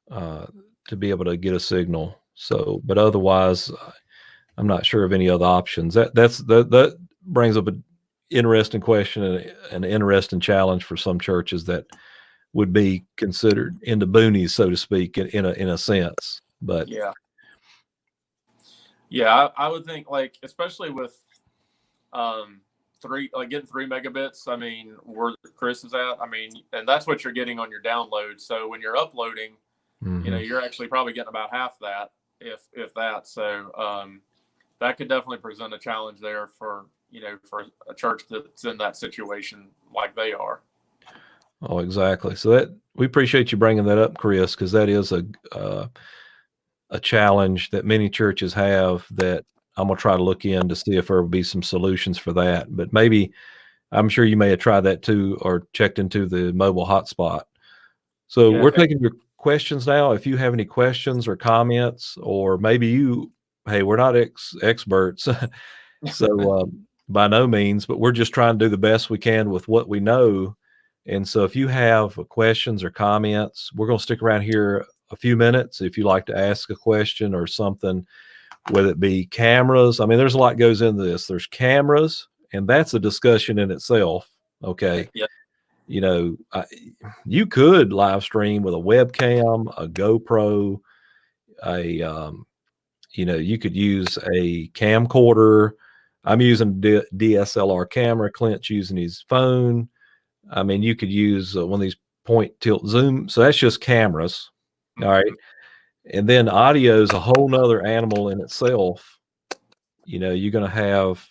to be able to get a signal. So, but otherwise, I'm not sure of any other options. That brings up an interesting question and an interesting challenge for some churches that would be considered in the boonies, so to speak, in a sense. But yeah, I would think especially with getting 3 megabits. I mean, where Chris is at. I mean, and that's what you're getting on your download. So when you're uploading, you're actually probably getting about half that, if that. So that could definitely present a challenge there for a church that's in that situation like they are. Oh, exactly. So we appreciate you bringing that up, Chris, because that is a challenge that many churches have that I'm going to try to look in to see if there will be some solutions for that. But maybe, I'm sure you may have tried that too, or checked into the mobile hotspot. So we're taking your questions now. If you have any questions or comments, or maybe hey, we're not experts. So by no means, but we're just trying to do the best we can with what we know. And so if you have questions or comments, we're going to stick around here a few minutes. If you'd like to ask a question or something, whether it be cameras. I mean, there's a lot goes into this. There's cameras, and that's a discussion in itself. Okay. Yeah. You could live stream with a webcam, a GoPro, you could use a camcorder. I'm using DSLR camera. Clint's using his phone. I mean, you could use one of these point tilt zoom. So that's just cameras. All right. And then audio is a whole nother animal in itself. You're going to have,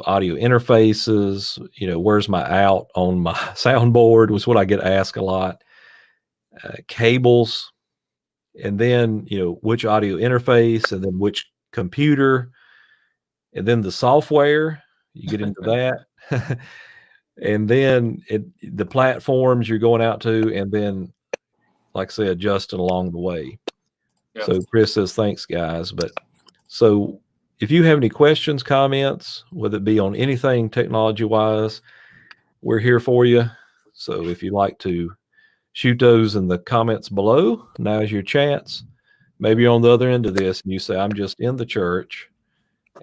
audio interfaces, where's my out on my soundboard was what I get asked a lot. Cables, and then, which audio interface, and then which computer, and then the software, you get into that. And then the platforms you're going out to, and then, like I say, adjusting along the way. Yes. So Chris says, thanks, guys. But so if you have any questions, comments, whether it be on anything technology-wise, we're here for you. So if you'd like to shoot those in the comments below. Now's your chance. Maybe you're on the other end of this and you say, I'm just in the church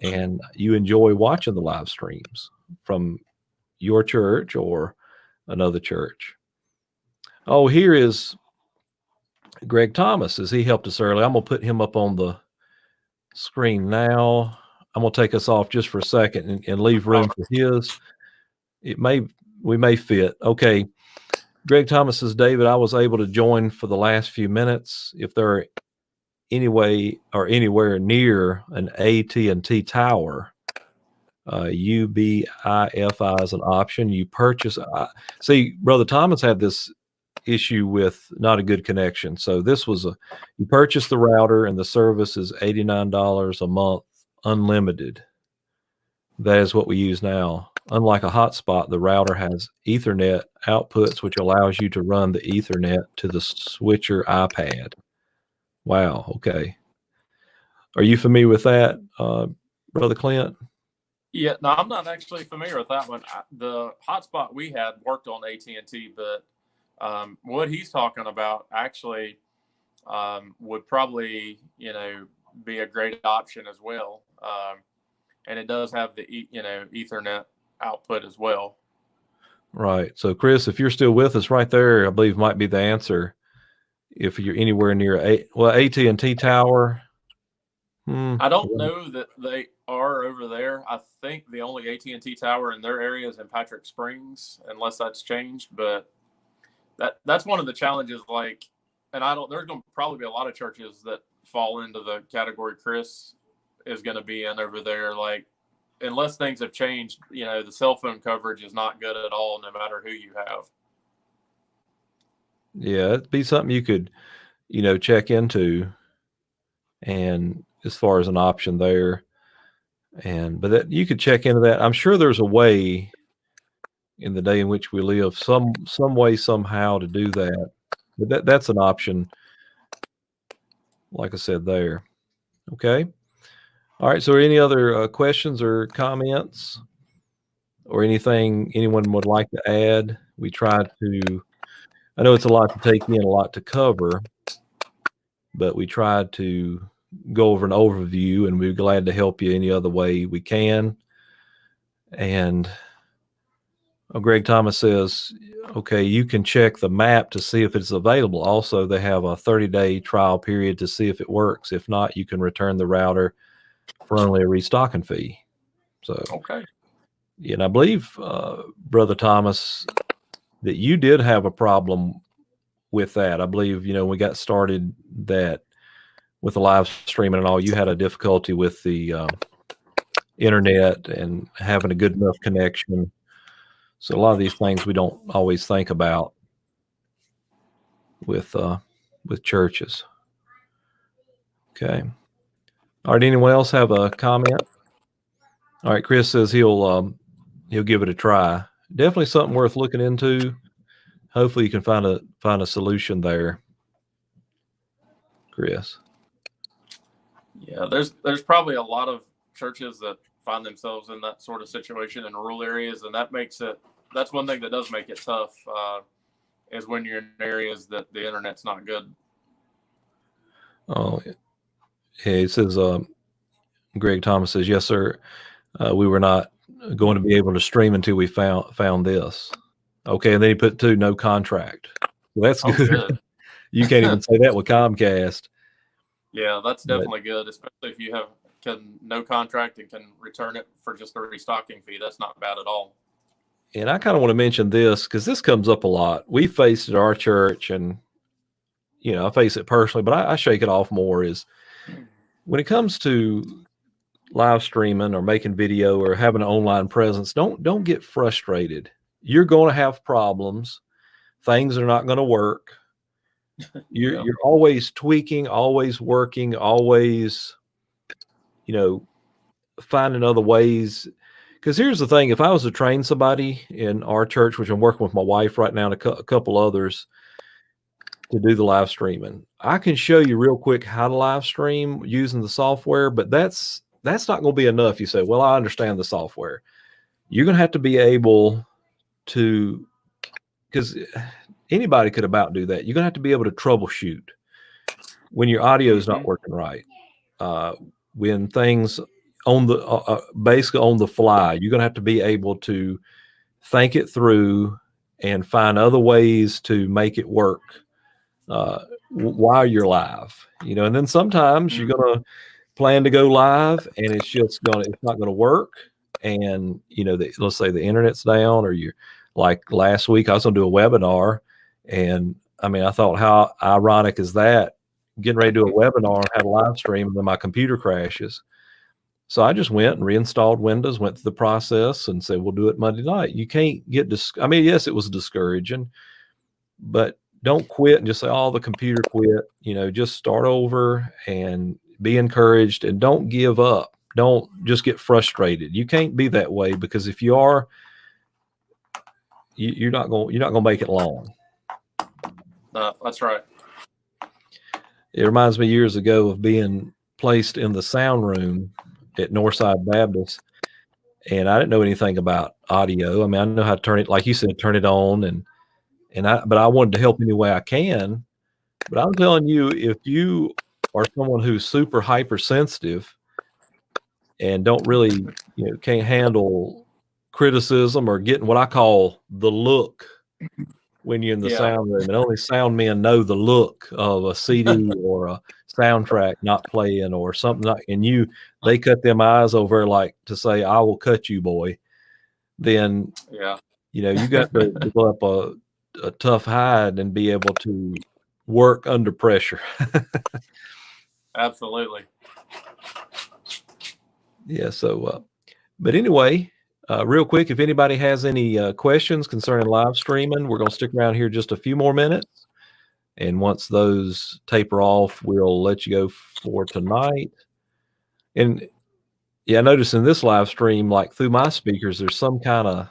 and you enjoy watching the live streams from your church or another church. Oh, here is Greg Thomas, as he helped us earlier. I'm going to put him up on the screen now. I'm going to take us off just for a second and leave room for his. We may fit. Okay. Greg Thomas says, David, I was able to join for the last few minutes. If there are anywhere near an AT&T tower, UBIFI is an option. You purchase. See, Brother Thomas had this issue with not a good connection. So this was you purchase the router and the service is $89 a month, unlimited. That is what we use now. Unlike a hotspot, the router has Ethernet outputs, which allows you to run the Ethernet to the switcher iPad. Wow. Okay. Are you familiar with that, Brother Clint? Yeah, no, I'm not actually familiar with that one. The hotspot we had worked on AT&T, but what he's talking about actually would probably, be a great option as well. And it does have the, Ethernet output as well. Right. So, Chris, if you're still with us, right there, I believe might be the answer. If you're anywhere near AT&T tower. I don't know that they are over there. I think the only AT&T tower in their area is in Patrick Springs, unless that's changed. But that's one of the challenges. There's going to probably be a lot of churches that fall into the category Chris is going to be in over there. Like, unless things have changed, the cell phone coverage is not good at all, no matter who you have. Yeah, it'd be something you could, check into, and as far as an option there, but that you could check into that. I'm sure there's a way in the day in which we live, some way, somehow to do that. But that's an option, like I said there. Okay. All right. So any other questions or comments or anything anyone would like to add? I know it's a lot to take in, a lot to cover, but we tried to go over an overview, and we're glad to help you any other way we can. And Greg Thomas says, okay, you can check the map to see if it's available. Also, they have a 30-day trial period to see if it works. If not, you can return the router for only a restocking fee. So, okay. Yeah, and I believe, Brother Thomas, that you did have a problem with that. I believe, we got started that with the live streaming and all, you had a difficulty with the internet and having a good enough connection. So a lot of these things we don't always think about with churches. Okay. All right. Anyone else have a comment? All right. Chris says he'll give it a try. Definitely something worth looking into. Hopefully you can find a solution there, Chris. Yeah, there's probably a lot of churches that find themselves in that sort of situation in rural areas, and that's one thing that does make it tough, is when you're in areas that the internet's not good. Oh, yeah, it says, Greg Thomas says, yes, sir. We were not going to be able to stream until we found this. Okay, and then he put two, no contract. Well, that's good. You can't even say that with Comcast. Yeah, that's definitely good, especially if you can no contract and can return it for just a restocking fee. That's not bad at all. And I kind of want to mention this because this comes up a lot. We face it at our church, and I face it personally, but I shake it off more. Is when it comes to live streaming or making video or having an online presence, don't get frustrated. You're going to have problems. Things are not going to work. You're always tweaking, always working, always, finding other ways. Because here's the thing: if I was to train somebody in our church, which I'm working with my wife right now and a couple others to do the live streaming, I can show you real quick how to live stream using the software, but that's not going to be enough. You say, well, I understand the software. You're going to have to be able to, because anybody could about do that. You're going to have to be able to troubleshoot when your audio is not working right. When things on the basically on the fly, you're going to have to be able to think it through and find other ways to make it work while you're live, and then sometimes you're going to plan to go live and it's not going to work. And, let's say the internet's down, or you're like last week, I was going to do a webinar. And I mean, I thought, how ironic is that? Getting ready to do a webinar, had a live stream, and then my computer crashes. So I just went and reinstalled Windows, went through the process and said, we'll do it Monday night. You can't get, I mean, yes, it was discouraging, but don't quit and just say, oh, the computer quit. Just start over and be encouraged, and don't give up. Don't just get frustrated. You can't be that way, because if you are, you're not going to make it long. That's right. It reminds me years ago of being placed in the sound room at Northside Baptist, and I didn't know anything about audio. I mean, I know how to turn it, like you said, turn it on, but I wanted to help any way I can. But I'm telling you, if you are someone who's super hypersensitive and don't really, can't handle criticism or getting what I call the look when you're in the sound room, and only sound men know the look of a CD or a soundtrack not playing or something, and they cut them eyes over like to say, I will cut you, boy. Then, you got to develop a tough hide and be able to work under pressure. Absolutely. Yeah. So, but anyway, real quick, if anybody has any questions concerning live streaming, we're going to stick around here just a few more minutes. And once those taper off, we'll let you go for tonight. And yeah, I noticed in this live stream, like through my speakers, there's some kind of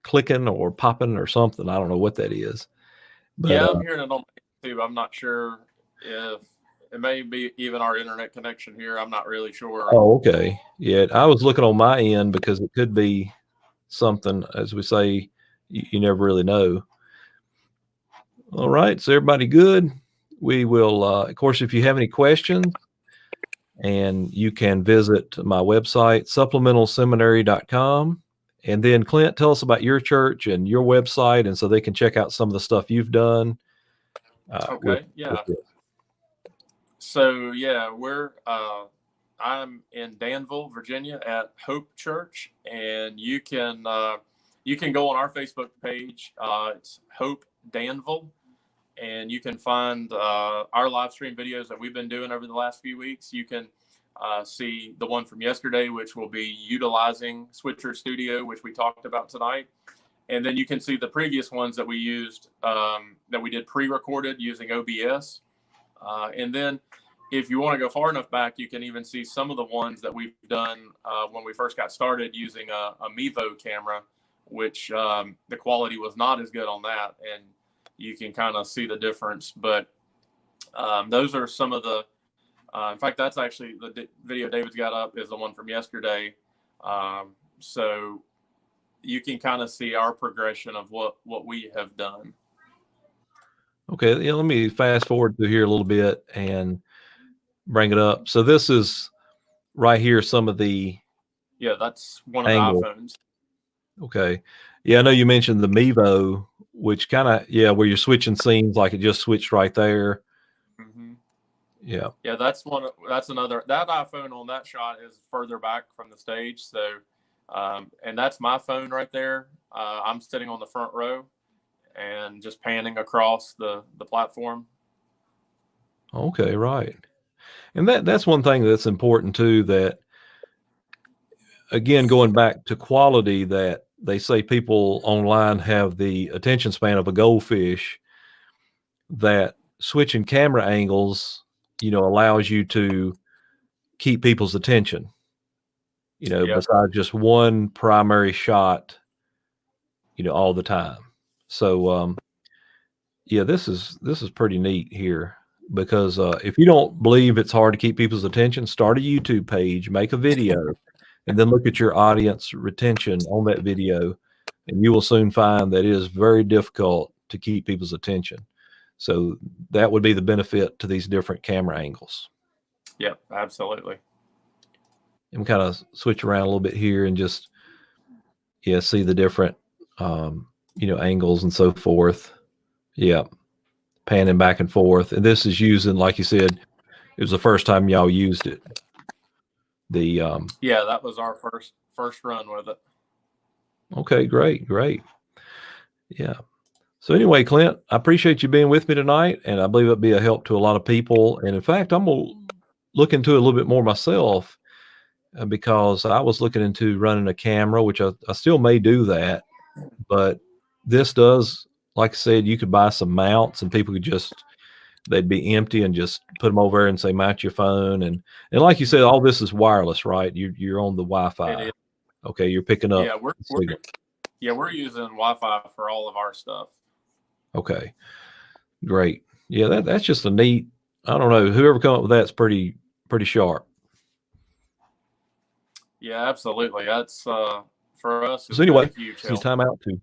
clicking or popping or something. I don't know what that is. But, yeah, I'm hearing it on YouTube. I'm not sure if it may be even our internet connection here. I'm not really sure. Oh, okay. Yeah, I was looking on my end because it could be something, as we say, you never really know. All right. So everybody good? We will, of course, if you have any questions, and you can visit my website, supplementalseminary.com. And then Clint, tell us about your church and your website, and so they can check out some of the stuff you've done. Okay. So I'm in Danville, Virginia at Hope Church, and you can go on our Facebook page. It's Hope Danville, and you can find our live stream videos that we've been doing over the last few weeks. You can see the one from yesterday, which will be utilizing Switcher Studio, which we talked about tonight. And then you can see the previous ones that we used, that we did pre-recorded using OBS. And then if you want to go far enough back, you can even see some of the ones that we've done when we first got started using a Mevo camera, which the quality was not as good on that. And you can kind of see the difference. But those are some of the, in fact, that's actually the video David's got up is the one from yesterday. So you can kind of see our progression of what we have done. Okay, let me fast forward to here a little bit and bring it up. So this is right here, some of the that's one of angle. the iPhones. Okay. Yeah, I know you mentioned the Mevo, which kind of, where you're switching scenes, like it just switched right there. Mm-hmm. Yeah. Yeah, that's another. That iPhone on that shot is further back from the stage. So, and that's my phone right there. I'm sitting on the front row and just panning across the platform. Okay, right. And that's one thing that's important too, that again, going back to quality, that they say people online have the attention span of a goldfish, that switching camera angles, allows you to keep people's attention, besides just one primary shot, all the time. So, this is pretty neat here, because if you don't believe it's hard to keep people's attention, start a YouTube page, make a video, and then look at your audience retention on that video, and you will soon find that it is very difficult to keep people's attention. So that would be the benefit to these different camera angles. Yep, absolutely. And kind of switch around a little bit here and just, see the different, angles and so forth. Yeah. Panning back and forth. And this is using, like you said, it was the first time y'all used it. Yeah, that was our first run with it. Okay, great. Yeah. So anyway, Clint, I appreciate you being with me tonight, and I believe it'll be a help to a lot of people. And in fact, I'm going to look into it a little bit more myself, because I was looking into running a camera, which I still may do that. But this does, like I said, you could buy some mounts and people could they'd be empty and just put them over there and say, mount your phone. And like you said, all this is wireless, right? You're on the Wi-Fi. Okay. You're picking up. Yeah, we're using Wi-Fi for all of our stuff. Okay, great. Yeah, that's just a neat. I don't know. Whoever come up with that's pretty sharp. Yeah, absolutely. That's for us. So anyway, huge your time out too.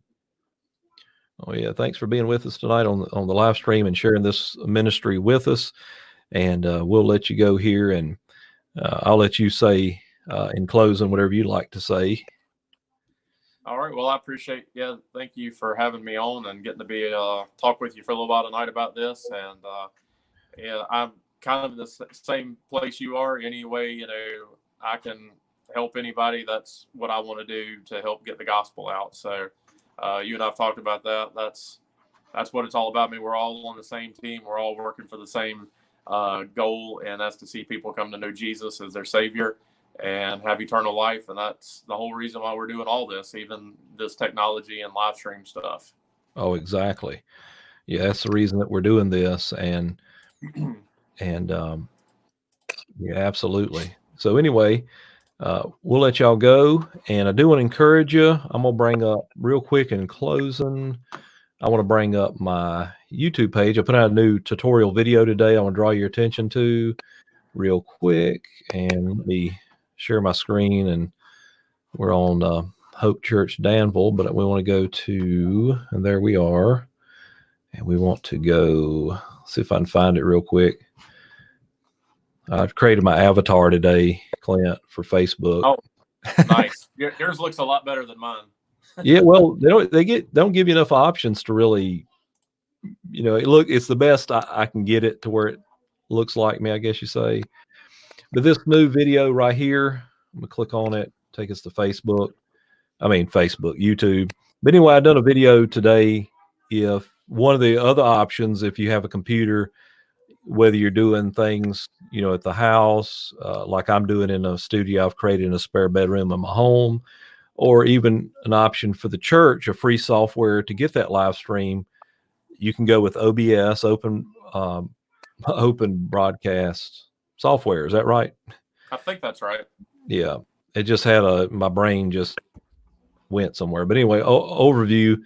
Oh yeah, thanks for being with us tonight on the live stream and sharing this ministry with us. And we'll let you go here, and I'll let you say in closing whatever you'd like to say. All right. Well, I appreciate. Yeah, thank you for having me on and getting to be talk with you for a little while tonight about this. And yeah, I'm kind of in the same place you are. Any way I can help anybody, that's what I want to do to help get the gospel out. So you and I've talked about that. That's what it's all about. I mean, we're all on the same team. We're all working for the same goal, and that's to see people come to know Jesus as their Savior and have eternal life. And that's the whole reason why we're doing all this, even this technology and live stream stuff. Oh, exactly. Yeah, that's the reason that we're doing this. And yeah, absolutely. So anyway, we'll let y'all go. And I do want to encourage you. I'm going to bring up real quick in closing. I want to bring up my YouTube page. I put out a new tutorial video today I want to draw your attention to real quick. And let me share my screen. And we're on Hope Church Danville, but we want to go to, and there we are. And we want to go, see if I can find it real quick. I've created my avatar today, Clint, for Facebook. Oh, nice. Yours looks a lot better than mine. Yeah, well, they don't give you enough options to really, it's the best I can get it to where it looks like me, I guess you say. But this new video right here, I'm gonna click on it, take us to YouTube. But anyway, I've done a video today. If one of the other options, if you have a computer, whether you're doing things, at the house, like I'm doing in a studio I've created in a spare bedroom in my home, or even an option for the church, a free software to get that live stream, you can go with OBS, open broadcast software. Is that right? I think that's right. Yeah. It just had my brain just went somewhere. But anyway, overview.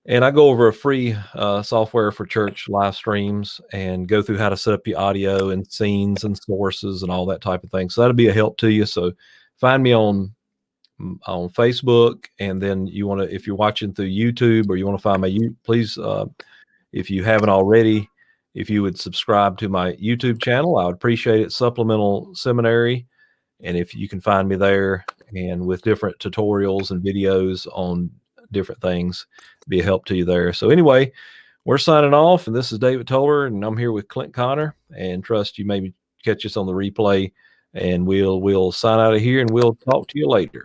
And I go over a free software for church live streams and go through how to set up your audio and scenes and sources and all that type of thing. So that'll be a help to you. So find me on Facebook, and then if you're watching through YouTube or you want to find my please, if you haven't already, if you would subscribe to my YouTube channel, I would appreciate it. Supplemental Seminary. And if you can find me there, and with different tutorials and videos on different things, be a help to you there. So anyway, we're signing off, and this is David Toller, and I'm here with Clint Conner, and trust you maybe catch us on the replay, and we'll sign out of here, and we'll talk to you later.